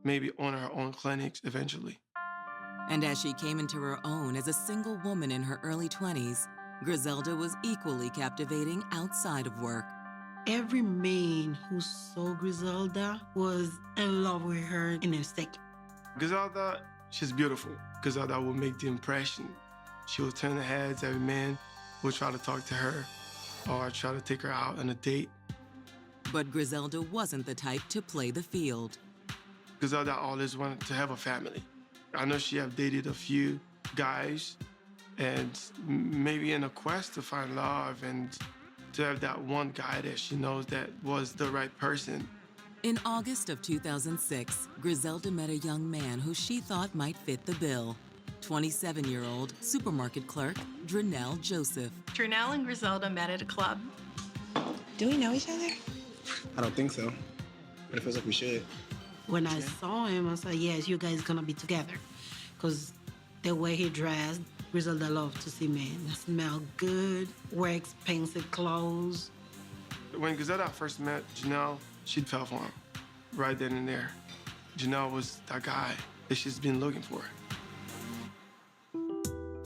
maybe own her own clinics eventually. And as she came into her own as a single woman in her early 20s, Griselda was equally captivating outside of work. Every man who saw Griselda was in love with her in a second. Griselda, she's beautiful. Griselda will make the impression. She will turn the heads. Every man will try to talk to her or try to take her out on a date. But Griselda wasn't the type to play the field. Griselda always wanted to have a family. I know she have dated a few guys, and maybe in a quest to find love and to have that one guy that she knows that was the right person. In August of 2006, Griselda met a young man who she thought might fit the bill. 27-year-old supermarket clerk, Drenell Joseph. Drenell and Griselda met at a club. Do we know each other? I don't think so, but it feels like we should. When I saw him, I said, yes, you guys gonna be together. Because the way he dressed, Griselda loved to see men. Smell good, wear expensive clothes. When Griselda first met Drenell, she fell for him right then and there. Drenell was that guy that she's been looking for.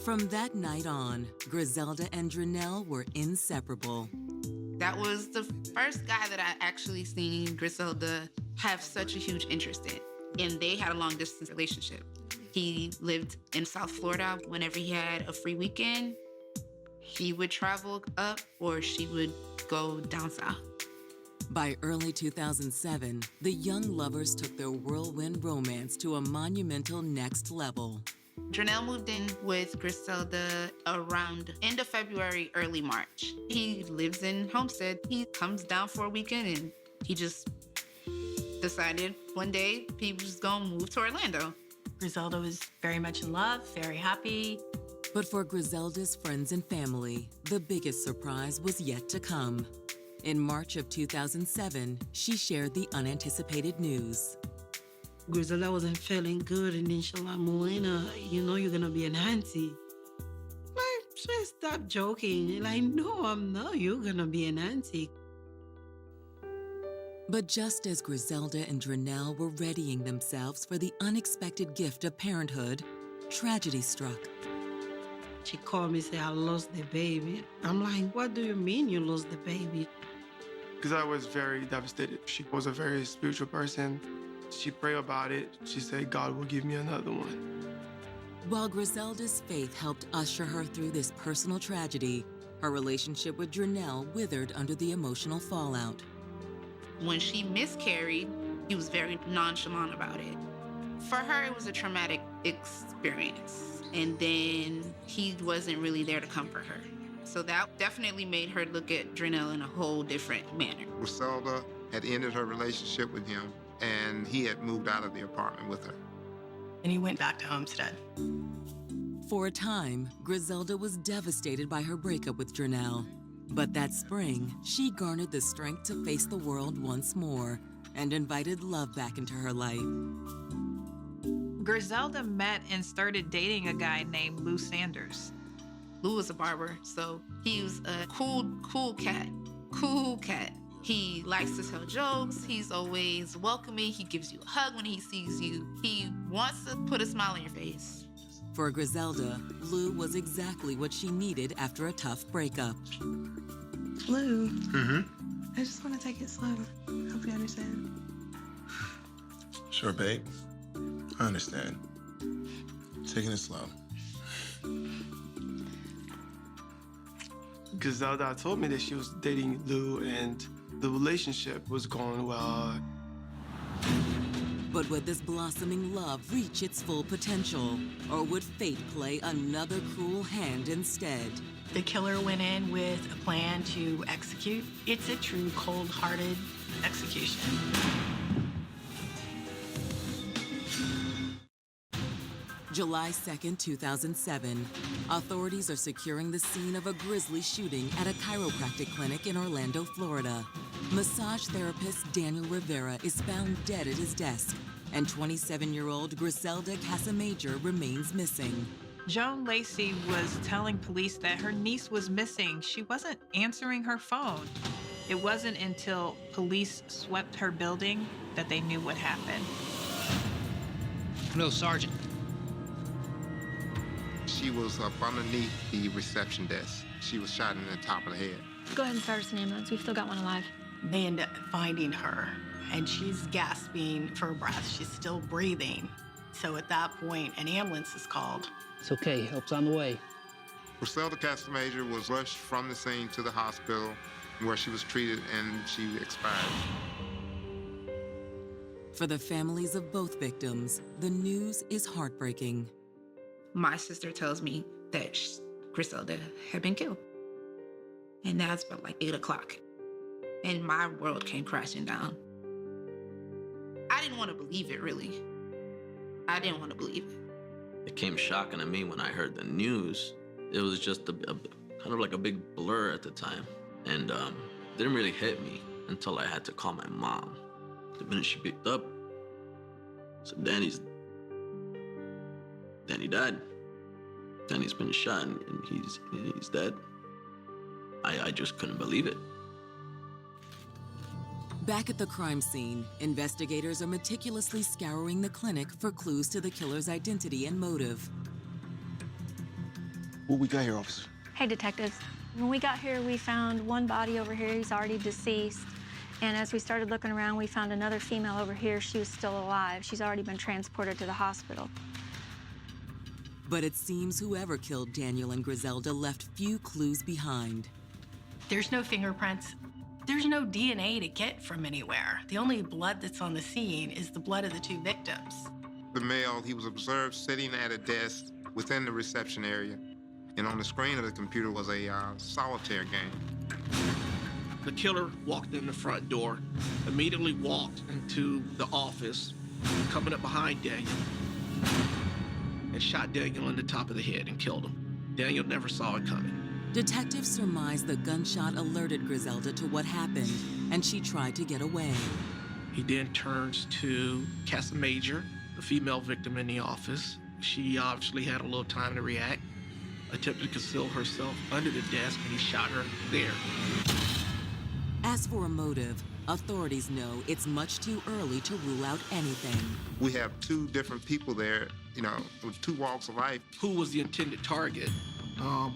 From that night on, Griselda and Drenell were inseparable. That was the first guy that I actually seen Griselda have such a huge interest in. And they had a long-distance relationship. He lived in South Florida. Whenever he had a free weekend, he would travel up or she would go down south. By early 2007, the young lovers took their whirlwind romance to a monumental next level. Drenell moved in with Griselda around end of February, early March. He lives in Homestead. He comes down for a weekend and he just decided one day he was gonna move to Orlando. Griselda was very much in love, very happy. But for Griselda's friends and family, the biggest surprise was yet to come. In March of 2007, she shared the unanticipated news. Griselda wasn't feeling good, and then she's like, Molina, you know you're gonna be an auntie. Like, she stopped joking. Like, no, I'm not. You're gonna be an auntie. But just as Griselda and Drenell were readying themselves for the unexpected gift of parenthood, tragedy struck. She called me and said, I lost the baby. I'm like, what do you mean you lost the baby? Because I was very devastated. She was a very spiritual person. She prayed about it. She said, God will give me another one. While Griselda's faith helped usher her through this personal tragedy, her relationship with Drenell withered under the emotional fallout. When she miscarried, he was very nonchalant about it. For her, it was a traumatic experience. And then he wasn't really there to comfort her. So that definitely made her look at Drenell in a whole different manner. Griselda had ended her relationship with him, and he had moved out of the apartment with her. And he went back to Homestead. For a time, Griselda was devastated by her breakup with Drenell. But that spring, she garnered the strength to face the world once more and invited love back into her life. Griselda met and started dating a guy named Lou Sanders. Lou was a barber, so he was a cool cat. Cool cat. He likes to tell jokes. He's always welcoming. He gives you a hug when he sees you. He wants to put a smile on your face. For Griselda, Lou was exactly what she needed after a tough breakup. Lou, I just want to take it slow. Hope you understand. Sure, babe. I understand. Taking it slow. Griselda told me that she was dating Lou and the relationship was going well. But would this blossoming love reach its full potential? Or would fate play another cruel hand instead? The killer went in with a plan to execute. It's a true cold-hearted execution. July 2nd, 2007. Authorities are securing the scene of a grisly shooting at a chiropractic clinic in Orlando, Florida. Massage therapist Daniel Rivera is found dead at his desk, and 27-year-old Griselda Casamajor remains missing. Joan Lacey was telling police that her niece was missing. She wasn't answering her phone. It wasn't until police swept her building that they knew what happened. No, Sergeant. She was up underneath the reception desk. She was shot in the top of the head. Go ahead and start us an ambulance. We've still got one alive. They end up finding her, and she's gasping for breath. She's still breathing. So at that point, an ambulance is called. It's okay. Help's on the way. Griselda Casamajor was rushed from the scene to the hospital where she was treated and she expired. For the families of both victims, the news is heartbreaking. My sister tells me that Griselda had been killed. And that's about like 8 o'clock. And my world came crashing down. I didn't want to believe it, really. I didn't want to believe it. It came shocking to me when I heard the news. It was just kind of like a big blur at the time. And didn't really hit me until I had to call my mom. The minute she picked up, I said, Danny died. Danny's been shot and he's dead. I just couldn't believe it. Back at the crime scene, investigators are meticulously scouring the clinic for clues to the killer's identity and motive. What we got here, officer? Hey, detectives. When we got here, we found one body over here. He's already deceased. And as we started looking around, we found another female over here. She was still alive. She's already been transported to the hospital. But it seems whoever killed Daniel and Griselda left few clues behind. There's no fingerprints. There's no DNA to get from anywhere. The only blood that's on the scene is the blood of the two victims. The male, he was observed sitting at a desk within the reception area. And on the screen of the computer was a solitaire game. The killer walked in the front door, immediately walked into the office, coming up behind Daniel, and shot Daniel in the top of the head and killed him. Daniel never saw it coming. Detectives surmise the gunshot alerted Griselda to what happened, and she tried to get away. He then turns to Casamajor, the female victim in the office. She obviously had a little time to react, attempted to conceal herself under the desk, and he shot her there. As for a motive, authorities know it's much too early to rule out anything. We have two different people there, with two walks of life. Who was the intended target?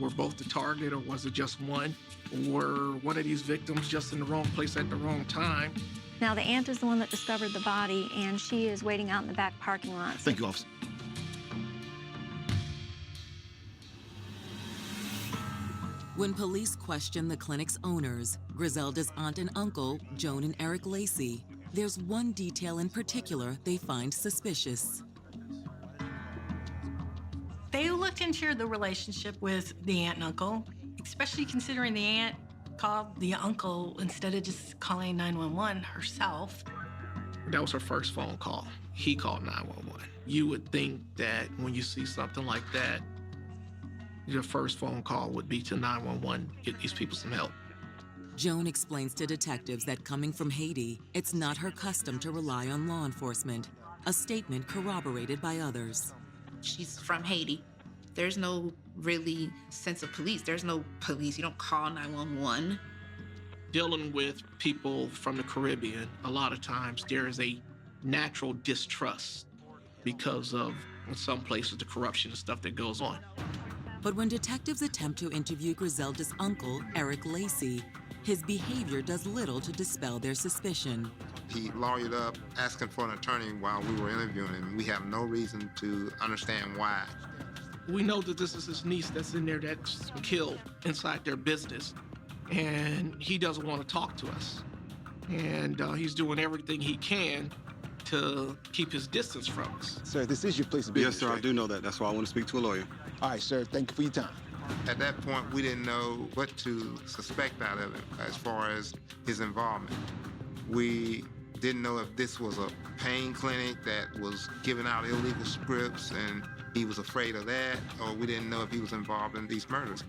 Were both the target, or was it just one? Were one of these victims just in the wrong place at the wrong time? Now, the aunt is the one that discovered the body, and she is waiting out in the back parking lot. Thank you, officer. When police question the clinic's owners, Griselda's aunt and uncle, Joan and Eric Lacey, there's one detail in particular they find suspicious. They looked into the relationship with the aunt and uncle, especially considering the aunt called the uncle instead of just calling 911 herself. That was her first phone call. He called 911. You would think that when you see something like that, your first phone call would be to 911, get these people some help. Joan explains to detectives that coming from Haiti, it's not her custom to rely on law enforcement, a statement corroborated by others. She's from Haiti. There's no really sense of police. There's no police. You don't call 911. Dealing with people from the Caribbean, a lot of times there is a natural distrust because of, in some places, the corruption and stuff that goes on. But when detectives attempt to interview Griselda's uncle, Eric Lacey, his behavior does little to dispel their suspicion. He lawyered up, asking for an attorney while we were interviewing him. We have no reason to understand why. We know that this is his niece that's in there that's killed inside their business, and he doesn't want to talk to us. And he's doing everything he can to keep his distance from us. Sir, this is your place of business. Yes, sir, right? I do know that. That's why I want to speak to a lawyer. All right, sir. Thank you for your time. At that point, we didn't know what to suspect out of him as far as his involvement. We didn't know if this was a pain clinic that was giving out illegal scripts and he was afraid of that, or we didn't know if he was involved in these murders.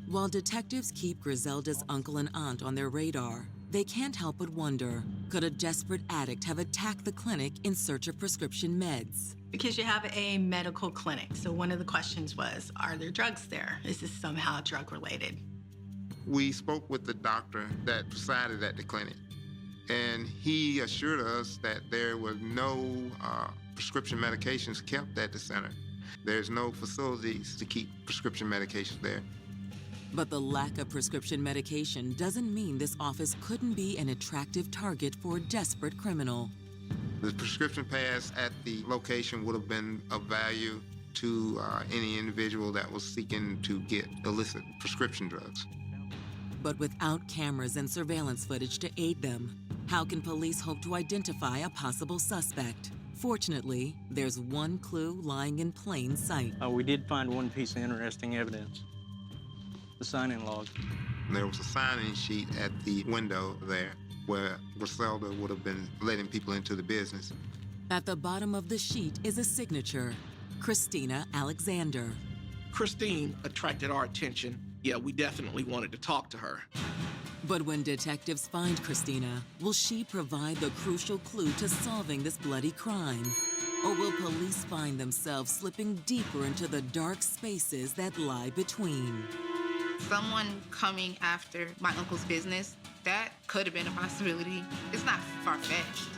While detectives keep Griselda's uncle and aunt on their radar, they can't help but wonder, could a desperate addict have attacked the clinic in search of prescription meds? Because you have a medical clinic, so one of the questions was, are there drugs there? Is this somehow drug-related? We spoke with the doctor that presided at the clinic, and he assured us that there were no prescription medications kept at the center. There's no facilities to keep prescription medications there. But the lack of prescription medication doesn't mean this office couldn't be an attractive target for a desperate criminal. The prescription pads at the location would have been of value to any individual that was seeking to get illicit prescription drugs. But without cameras and surveillance footage to aid them, how can police hope to identify a possible suspect? Fortunately, there's one clue lying in plain sight. We did find one piece of interesting evidence. The sign-in log. There was a sign-in sheet at the window there where Griselda would have been letting people into the business. At the bottom of the sheet is a signature, Christina Alexander. Christine attracted our attention. Yeah, we definitely wanted to talk to her. But when detectives find Christina, will she provide the crucial clue to solving this bloody crime? Or will police find themselves slipping deeper into the dark spaces that lie between? Someone coming after my uncle's business, that could have been a possibility. It's not far-fetched.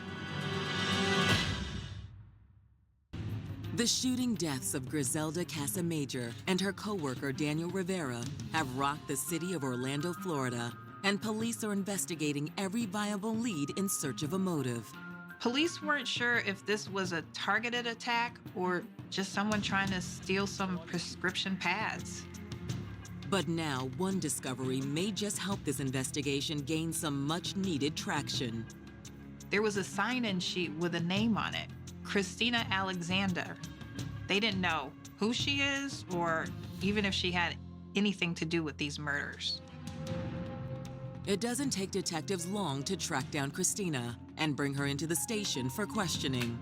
The shooting deaths of Griselda Casamayor and her co-worker Daniel Rivera have rocked the city of Orlando, Florida, and police are investigating every viable lead in search of a motive. Police weren't sure if this was a targeted attack or just someone trying to steal some prescription pads. But now, one discovery may just help this investigation gain some much-needed traction. There was a sign-in sheet with a name on it, Christina Alexander. They didn't know who she is or even if she had anything to do with these murders. It doesn't take detectives long to track down Christina and bring her into the station for questioning.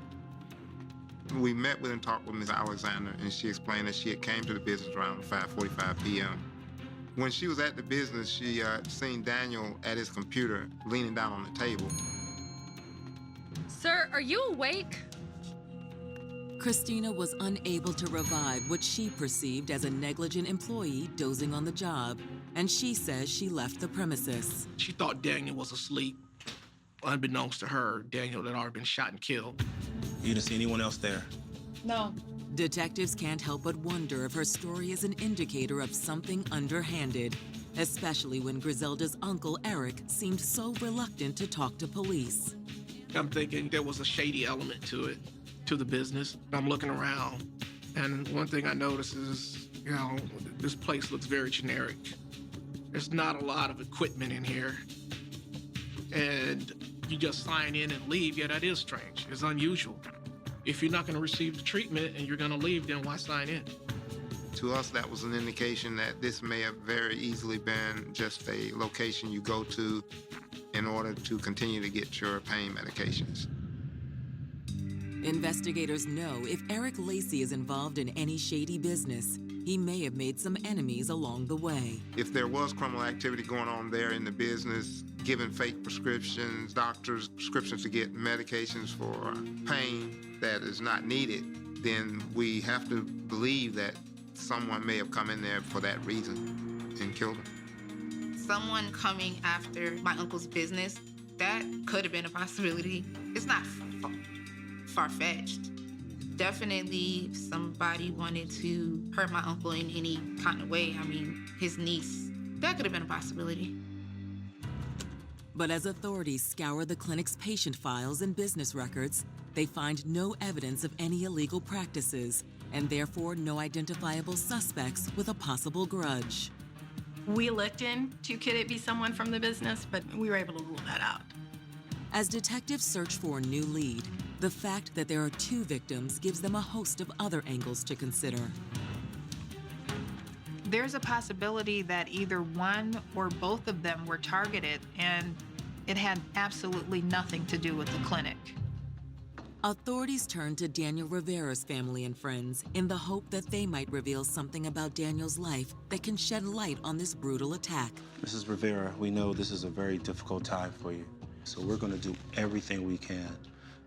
We met with and talked with Ms. Alexander, and she explained that she had came to the business around 5:45 p.m. When she was at the business, she seen Daniel at his computer leaning down on the table. Sir, are you awake? Christina was unable to revive what she perceived as a negligent employee dozing on the job, and she says she left the premises. She thought Daniel was asleep. Unbeknownst to her, Daniel had already been shot and killed. You didn't see anyone else there? No. Detectives can't help but wonder if her story is an indicator of something underhanded, especially when Griselda's uncle, Eric, seemed so reluctant to talk to police. I'm thinking there was a shady element to it, to the business. I'm looking around, and one thing I notice is, this place looks very generic. There's not a lot of equipment in here, and you just sign in and leave. Yeah, that is strange. It's unusual. If you're not going to receive the treatment and you're going to leave, then why sign in? To us, that was an indication that this may have very easily been just a location you go to in order to continue to get your pain medications. Investigators know if Eric Lacey is involved in any shady business, he may have made some enemies along the way. If there was criminal activity going on there in the business, giving fake prescriptions, doctors' prescriptions to get medications for pain that is not needed, then we have to believe that someone may have come in there for that reason and killed him. Someone coming after my uncle's business, that could have been a possibility. It's not far-fetched. Definitely if somebody wanted to hurt my uncle in any kind of way, his niece, that could have been a possibility. But as authorities scour the clinic's patient files and business records, they find no evidence of any illegal practices and therefore no identifiable suspects with a possible grudge. We looked into could it be someone from the business, but we were able to rule that out. As detectives search for a new lead, the fact that there are 2 victims gives them a host of other angles to consider. There's a possibility that either one or both of them were targeted, and it had absolutely nothing to do with the clinic. Authorities turn to Daniel Rivera's family and friends in the hope that they might reveal something about Daniel's life that can shed light on this brutal attack. Mrs. Rivera, we know this is a very difficult time for you, so we're going to do everything we can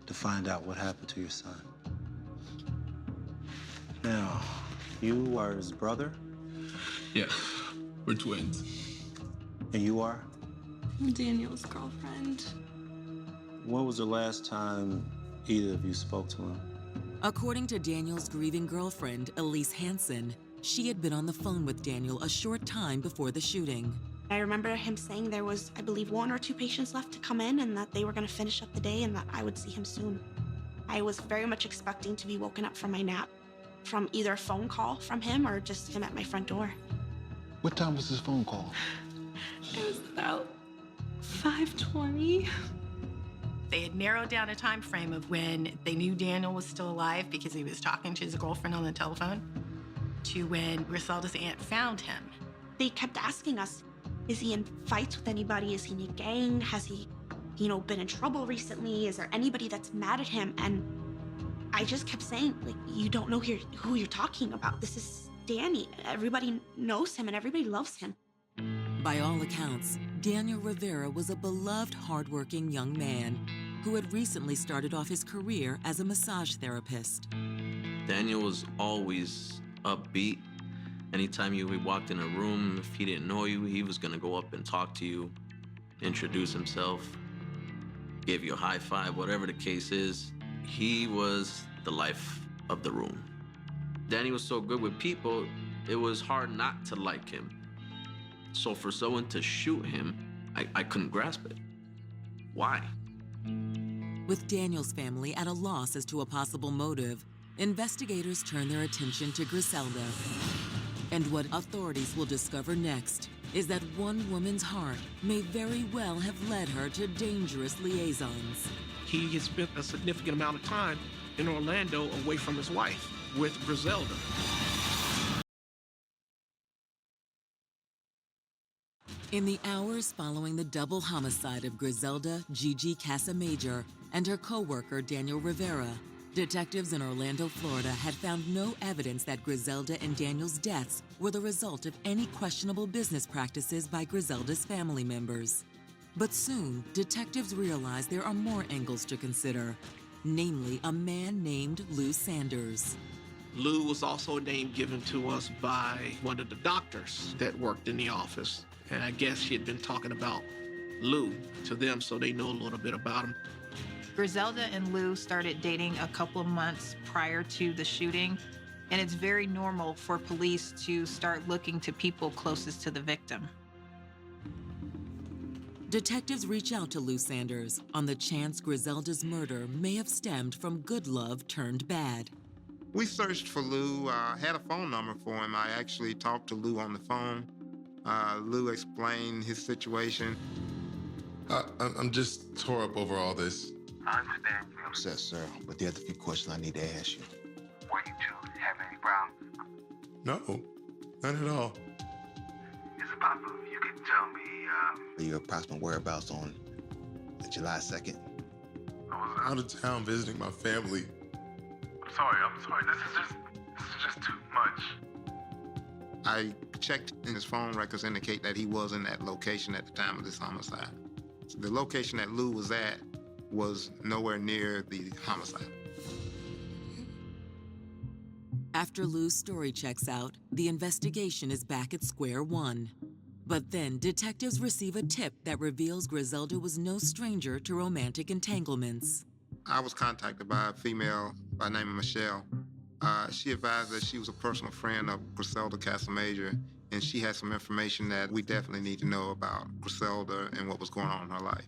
to find out what happened to your son. Now, you are his brother? Yeah, we're twins. And you are? I'm Daniel's girlfriend. When was the last time either of you spoke to him? According to Daniel's grieving girlfriend, 𝐅𝐔𝐋𝐋, she had been on the phone with Daniel a short time before the shooting. I remember him saying there was, I believe, 1 or 2 patients left to come in and that they were going to finish up the day and that I would see him soon. I was very much expecting to be woken up from my nap from either a phone call from him or just him at my front door. What time was this phone call? It was about 5:20. They had narrowed down a time frame of when they knew Daniel was still alive because he was talking to his girlfriend on the telephone to when Griselda's aunt found him. They kept asking us, is he in fights with anybody? Is he in a gang? Has he, been in trouble recently? Is there anybody that's mad at him? And I just kept saying, like, you don't know who you're talking about. This is Danny. Everybody knows him and everybody loves him. By all accounts, Daniel Rivera was a beloved, hardworking young man who had recently started off his career as a massage therapist. Daniel was always upbeat. Anytime we walked in a room, if he didn't know you, he was gonna go up and talk to you, introduce himself, give you a high five, whatever the case is. He was the life of the room. Danny was so good with people, it was hard not to like him. So for someone to shoot him, I couldn't grasp it. Why? With Daniel's family at a loss as to a possible motive, investigators turn their attention to Griselda. And what authorities will discover next is that one woman's heart may very well have led her to dangerous liaisons. He has spent a significant amount of time in Orlando away from his wife with Griselda. In the hours following the double homicide of Griselda 𝐄𝐏𝐻𝐒 Casamajor and her co-worker Daniel Rivera, detectives in Orlando, Florida had found no evidence that Griselda and Daniel's deaths were the result of any questionable business practices by Griselda's family members. But soon, detectives realized there are more angles to consider, namely a man named Lou Sanders. Lou was also a name given to us by one of the doctors that worked in the office. And I guess she had been talking about Lou to them, so they know a little bit about him. Griselda and Lou started dating a couple of months prior to the shooting, and it's very normal for police to start looking to people closest to the victim. Detectives reach out to Lou Sanders on the chance Griselda's murder may have stemmed from good love turned bad. We searched for Lou, had a phone number for him. I actually talked to Lou on the phone. Lou explained his situation. I'm just tore up over all this. I understand you're upset, sir, but there's a few questions I need to ask you. Were you two having any problems? No, not at all. Is it possible you can tell me your approximate whereabouts on July 2nd? I was out of town visiting my family. I'm sorry. This is just too much. I checked in his phone records indicate that he was in that location at the time of this homicide. So the location that Lou was at was nowhere near the homicide. After Lou's story checks out, the investigation is back at square one. But then detectives receive a tip that reveals Griselda was no stranger to romantic entanglements. I was contacted by a female by the name of Michelle. She advised that she was a personal friend of Griselda Casamajor, and she had some information that we definitely need to know about Griselda and what was going on in her life.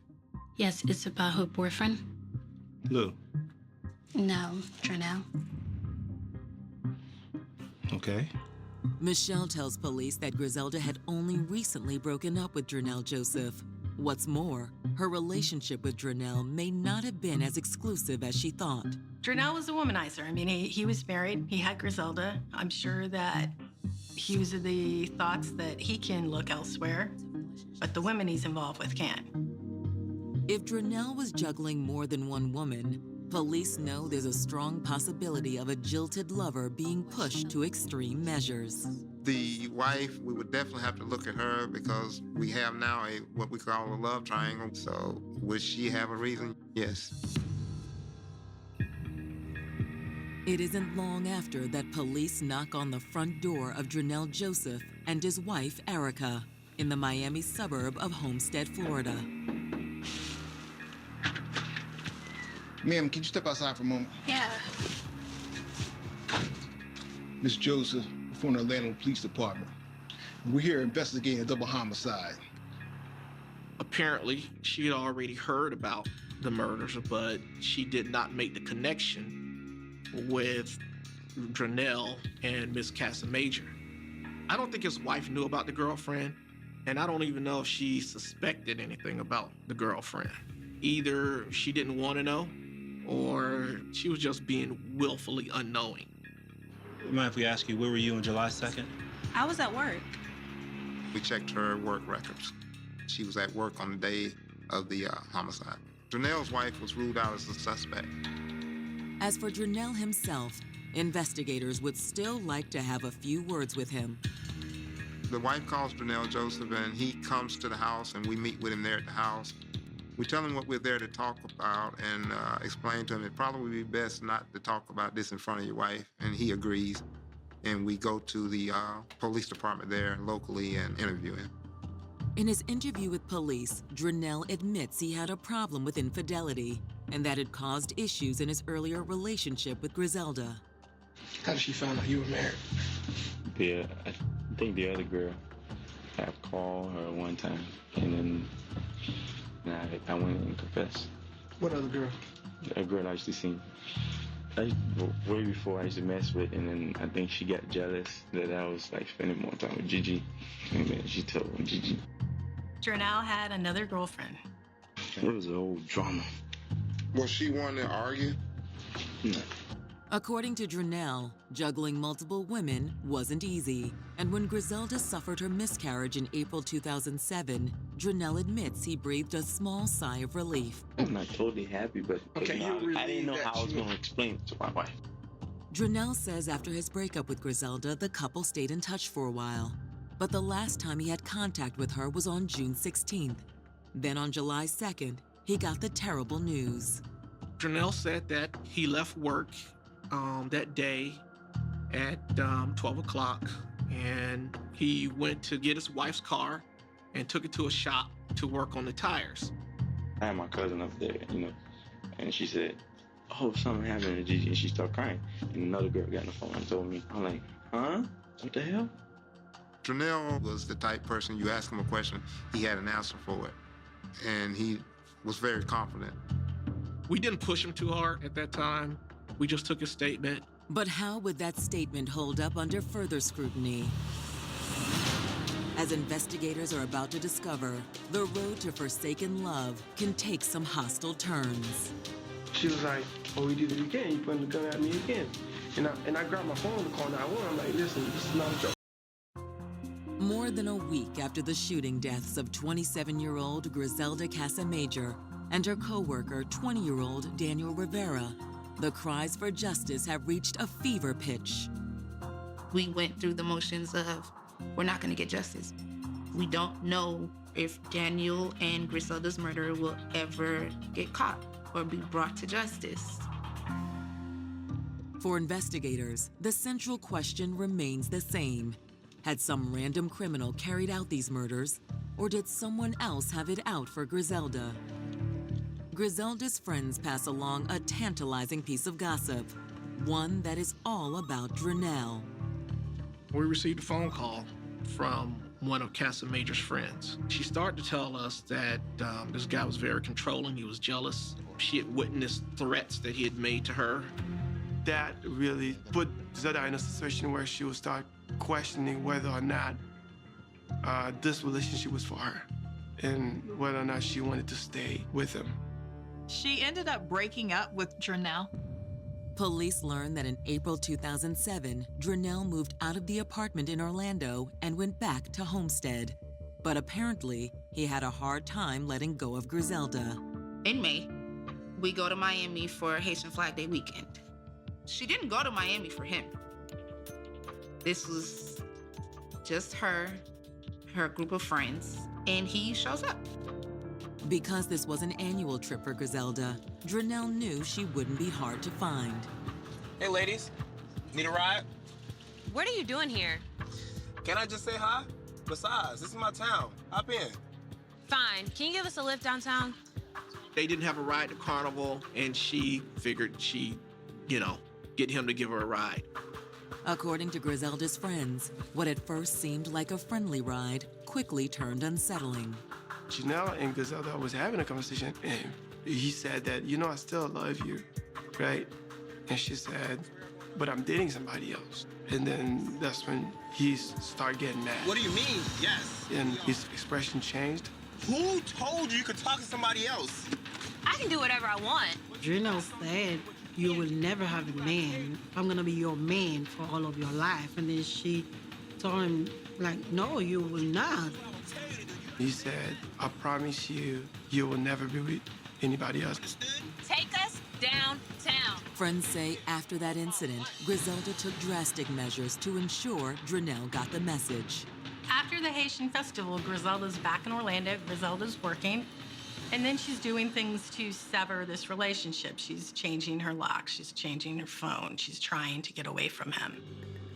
Yes, it's about her boyfriend. Lou, No, Drenell. Okay. Michelle tells police that Griselda had only recently broken up with Drenell Joseph. What's more, her relationship with Drenell may not have been as exclusive as she thought. Drenell was a womanizer. I mean, he was married. He had Griselda. I'm sure that he was of the thoughts that he can look elsewhere, but the women he's involved with can't. If Drenell was juggling more than one woman, police know there's a strong possibility of a jilted lover being pushed to extreme measures. The wife, we would definitely have to look at her because we have now what we call a love triangle. So would she have a reason? Yes. It isn't long after that police knock on the front door of Drenell Joseph and his wife, Erica, in the Miami suburb of Homestead, Florida. Ma'am, can you step outside for a moment? Yeah. Miss Joseph, we're from the Atlanta Police Department. We're here investigating a double homicide. Apparently, she had already heard about the murders, but she did not make the connection with Drenell and Miss 𝐿. I don't think his wife knew about the girlfriend, and I don't even know if she suspected anything about the girlfriend. Either she didn't want to know, or she was just being willfully unknowing. Mind if we ask you, where were you on July 2nd? I was at work. We checked her work records. She was at work on the day of the homicide. Drenell's wife was ruled out as a suspect. As for Drenell himself, investigators would still like to have a few words with him. The wife calls Drenell Joseph, and he comes to the house, and we meet with him there at the house. We tell him what we're there to talk about and explain to him it'd probably be best not to talk about this in front of your wife, and he agrees. And we go to the police department there locally and interview him. In his interview with police, Drenell admits he had a problem with infidelity and that it caused issues in his earlier relationship with Griselda. How did she find out you were married? Yeah, I think the other girl had called her one time, and then I went and confessed. What other girl? A girl I used to see. Way before I used to mess with, and then I think she got jealous that I was like spending more time with Gigi, and then she told Gigi. Drenell had another girlfriend. It was an old drama. Was she one to argue? No. According to Drenell, juggling multiple women wasn't easy. And when Griselda suffered her miscarriage in April 2007, Drenell admits he breathed a small sigh of relief. I'm not totally happy, but Okay, I didn't know how I was going to explain it to my wife. Drenell says after his breakup with Griselda, the couple stayed in touch for a while. But the last time he had contact with her was on June 16th. Then on July 2nd, he got the terrible news. Drenell said that he left work that day at 12 o'clock, and he went to get his wife's car and took it to a shop to work on the tires. I had my cousin up there, and she said, "Oh, something happened to Gigi," and she started crying. And another girl got on the phone and told me. I'm like, huh? What the hell? Drenell was the type person, you ask him a question, he had an answer for it. And he was very confident. We didn't push him too hard at that time. We just took his statement. But how would that statement hold up under further scrutiny? As investigators are about to discover, the road to forsaken love can take some hostile turns. She was like, "Oh, you did it again. You pointed the gun at me again." And I grabbed my phone to call 911. I'm like, "Listen, this is not a joke." More than a week after the shooting deaths of 27-year-old Griselda 𝐿𝐿 and her co-worker, 20-year-old Daniel Rivera, the cries for justice have reached a fever pitch. We went through the motions of, we're not going to get justice. We don't know if Daniel and Griselda's murderer will ever get caught or be brought to justice. For investigators, the central question remains the same. Had some random criminal carried out these murders, or did someone else have it out for Griselda? Griselda's friends pass along a tantalizing piece of gossip, one that is all about Drenell. We received a phone call from one of Casa Major's friends. She started to tell us that this guy was very controlling. He was jealous. She had witnessed threats that he had made to her. That really put Zeta in a situation where she would start questioning whether or not this relationship was for her and whether or not she wanted to stay with him. She ended up breaking up with Drenell. Police learned that in April 2007, Drenell moved out of the apartment in Orlando and went back to Homestead. But apparently, he had a hard time letting go of Griselda. In May, we go to Miami for Haitian Flag Day weekend. She didn't go to Miami for him. This was just her group of friends, and he shows up. Because this was an annual trip for Griselda, Drenell knew she wouldn't be hard to find. Hey, ladies. Need a ride? What are you doing here? Can I just say hi? Besides, this is my town. Hop in. Fine. Can you give us a lift downtown? They didn't have a ride to Carnival, and she figured she'd, get him to give her a ride. According to Griselda's friends, what at first seemed like a friendly ride quickly turned unsettling. Janelle and Griselda was having a conversation, and he said that, I still love you, right? And she said, but I'm dating somebody else. And then that's when he started getting mad. What do you mean, yes? And his expression changed. Who told you could talk to somebody else? I can do whatever I want. Drenell said, you will never have a man. I'm gonna be your man for all of your life. And then she told him, no, you will not. He said, I promise you, you will never be with anybody else. Take us downtown. Friends say after that incident, Griselda took drastic measures to ensure Drenell got the message. After the Haitian festival, Griselda's back in Orlando. Griselda's working. And then she's doing things to sever this relationship. She's changing her lock. She's changing her phone. She's trying to get away from him.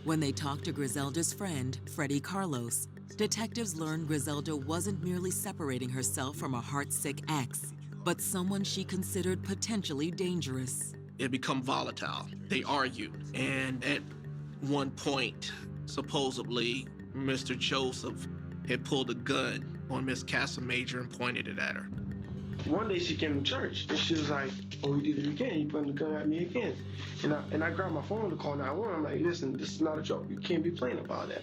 When they talked to Griselda's friend, Freddie Carlos, detectives learned Griselda wasn't merely separating herself from a heart-sick ex, but someone she considered potentially dangerous. It become volatile. They argued. And at one point, supposedly, Mr. Joseph had pulled a gun on Miss Casa Major and pointed it at her. One day she came to church, and she was like, oh, you did it again. You pointed the gun at me again. And I grabbed my phone to call 911. I'm like, listen, this is not a joke. You can't be playing about that.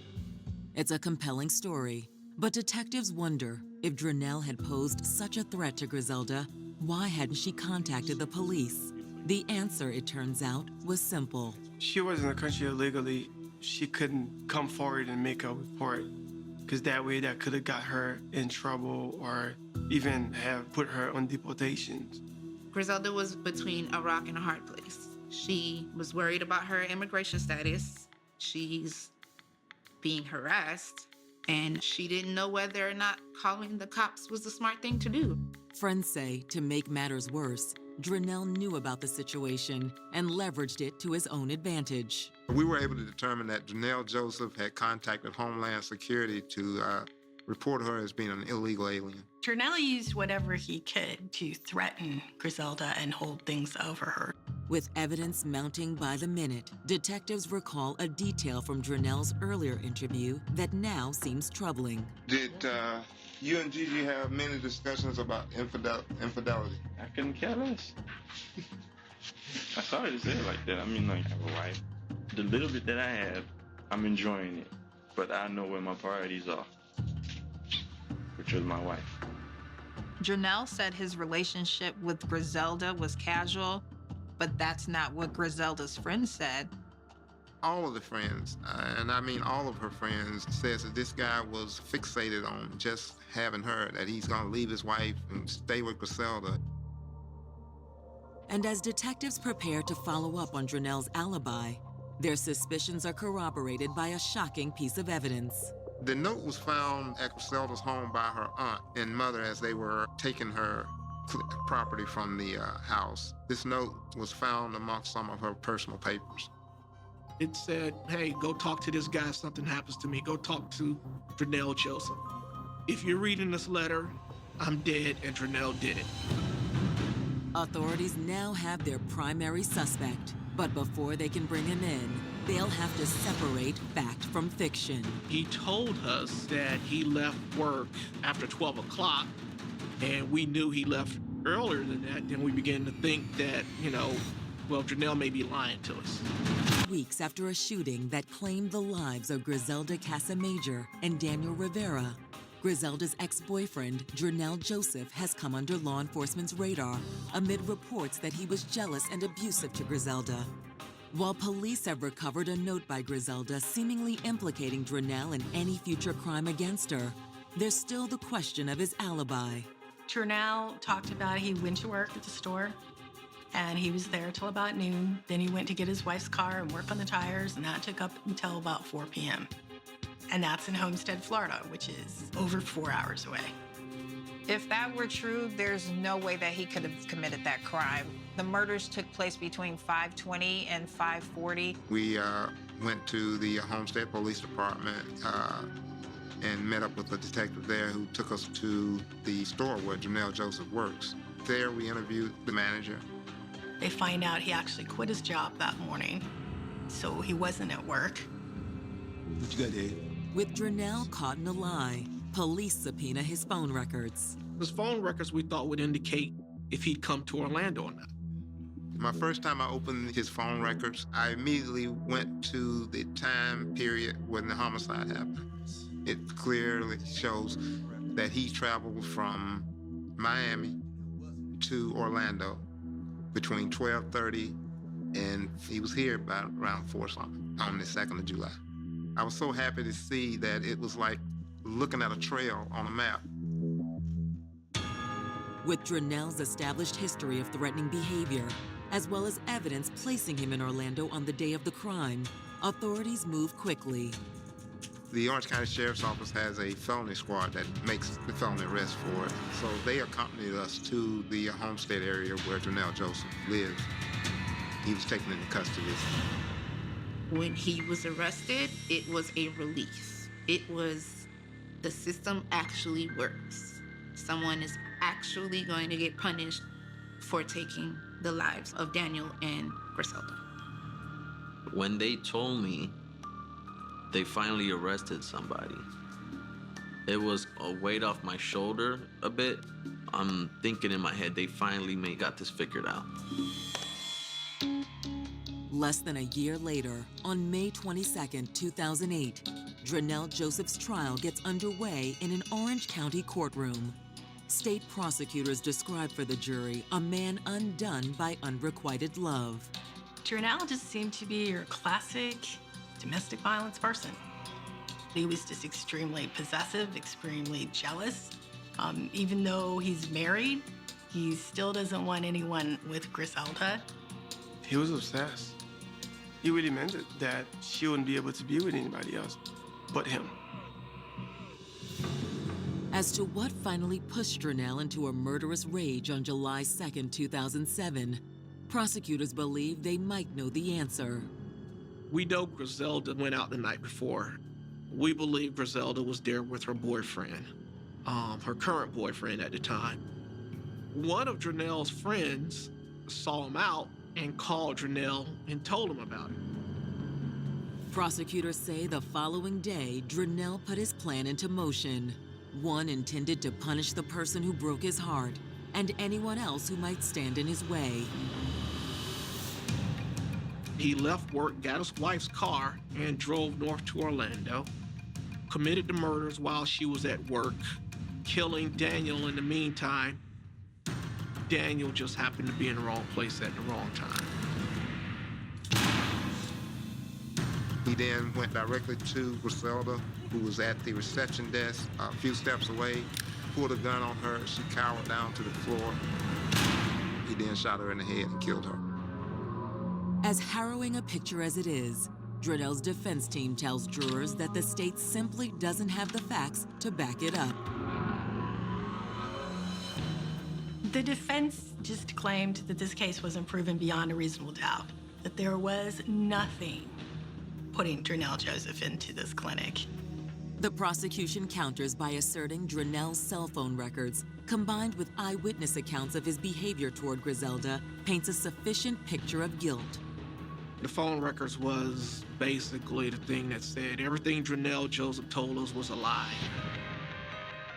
It's a compelling story, but detectives wonder if Drenell had posed such a threat to Griselda, why hadn't she contacted the police? The answer, it turns out, was simple. She was in the country illegally. She couldn't come forward and make a report, because that way that could have got her in trouble or even have put her on deportations. Griselda was between a rock and a hard place. She was worried about her immigration status. She's being harassed, and she didn't know whether or not calling the cops was the smart thing to do. Friends say, to make matters worse, Drenell knew about the situation and leveraged it to his own advantage. We were able to determine that Drenell Joseph had contacted Homeland Security to report her as being an illegal alien. Drenell used whatever he could to threaten Griselda and hold things over her. With evidence mounting by the minute, detectives recall a detail from Drenell's earlier interview that now seems troubling. Did you and Gigi have many discussions about infidelity? I couldn't care less. I'm sorry to say it like that. I mean, I have a wife. The little bit that I have, I'm enjoying it. But I know where my priorities are, which was my wife. Drenell said his relationship with Griselda was casual, but that's not what Griselda's friends said. All of the friends, and I mean all of her friends, says that this guy was fixated on just having her, that he's gonna leave his wife and stay with Griselda. And as detectives prepare to follow up on Drenell's alibi, their suspicions are corroborated by a shocking piece of evidence. The note was found at Griselda's home by her aunt and mother as they were taking her property from the house. This note was found amongst some of her personal papers. It said, hey, go talk to this guy if something happens to me. Go talk to Drenell Joseph. If you're reading this letter, I'm dead and Drenell did it. Authorities now have their primary suspect, but before they can bring him in, they'll have to separate fact from fiction. He told us that he left work after 12 o'clock, and we knew he left earlier than that. Then we began to think that, well, Janelle may be lying to us. Weeks after a shooting that claimed the lives of Griselda Casamayor and Daniel Rivera, Griselda's ex-boyfriend, Drenell Joseph, has come under law enforcement's radar amid reports that he was jealous and abusive to Griselda. While police have recovered a note by Griselda seemingly implicating Drenell in any future crime against her, there's still the question of his alibi. Drenell talked about he went to work at the store, and he was there till about noon. Then he went to get his wife's car and work on the tires, and that took up until about 4 p.m. And that's in Homestead, Florida, which is over 4 hours away. If that were true, there's no way that he could have committed that crime. The murders took place between 5:20 and 5:40. We went to the Homestead Police Department and met up with a detective there who took us to the store where Drenell Joseph works. There we interviewed the manager. They find out he actually quit his job that morning, so he wasn't at work. What you got, Dave? With Drenell caught in a lie, police subpoena his phone records. His phone records we thought would indicate if he'd come to Orlando or not. My first time I opened his phone records, I immediately went to the time period when the homicide happened. It clearly shows that he traveled from Miami to Orlando between 12:30 and he was here about around 4 something on the 2nd of July. I was so happy to see that it was like looking at a trail on a map. With Drenell's established history of threatening behavior, as well as evidence placing him in Orlando on the day of the crime, authorities move quickly. The Orange County Sheriff's Office has a felony squad that makes the felony arrest for it. So they accompanied us to the Homestead area where Drenell Joseph lives. He was taken into custody. When he was arrested, it was a relief. It was the system actually works. Someone is actually going to get punished for taking the lives of Daniel and Griselda. When they told me they finally arrested somebody, it was a weight off my shoulder a bit. I'm thinking in my head, they finally got this figured out. Less than a year later, on May 22, 2008, Drenell Joseph's trial gets underway in an Orange County courtroom. State prosecutors describe for the jury a man undone by unrequited love. Drenell just seemed to be your classic domestic violence person. He was just extremely possessive, extremely jealous. Even though he's married, he still doesn't want anyone with Griselda. He was obsessed. He really meant it, that she wouldn't be able to be with anybody else but him. As to what finally pushed Drenell into a murderous rage on July 2, 2007, prosecutors believe they might know the answer. We know Griselda went out the night before. We believe Griselda was there with her boyfriend, her current boyfriend at the time. One of Drenell's friends saw him out and called Drenell and told him about it. Prosecutors say the following day, Drenell put his plan into motion. One intended to punish the person who broke his heart and anyone else who might stand in his way. He left work, got his wife's car, and drove north to Orlando, committed the murders while she was at work, killing Daniel in the meantime. Daniel just happened to be in the wrong place at the wrong time. He then went directly to Griselda, who was at the reception desk a few steps away, pulled a gun on her. She cowered down to the floor. He then shot her in the head and killed her. As harrowing a picture as it is, Drenell's defense team tells jurors that the state simply doesn't have the facts to back it up. The defense just claimed that this case wasn't proven beyond a reasonable doubt, that there was nothing putting Drenell Joseph into this clinic. The prosecution counters by asserting Drenell's cell phone records, combined with eyewitness accounts of his behavior toward Griselda, paints a sufficient picture of guilt. The phone records was basically the thing that said everything Dronell Joseph told us was a lie.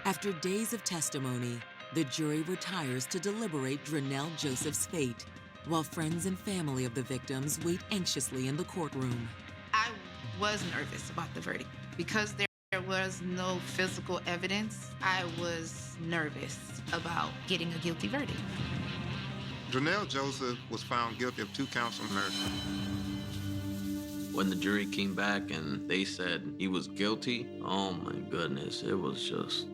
After days of testimony, the jury retires to deliberate Dronell Joseph's fate, while friends and family of the victims wait anxiously in the courtroom. I was nervous about the verdict. Because there was no physical evidence, I was nervous about getting a guilty verdict. Dronell Joseph was found guilty of 2 counts of murder. When the jury came back and they said he was guilty, oh my goodness, it was just...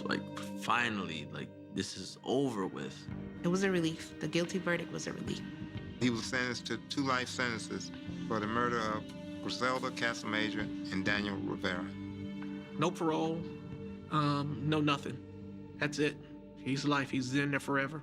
like, finally, like, this is over with. It was a relief. The guilty verdict was a relief. He was sentenced to 2 life sentences for the murder of Griselda Casamajor and Daniel Rivera. No parole, no nothing. That's it. He's life. He's in there forever.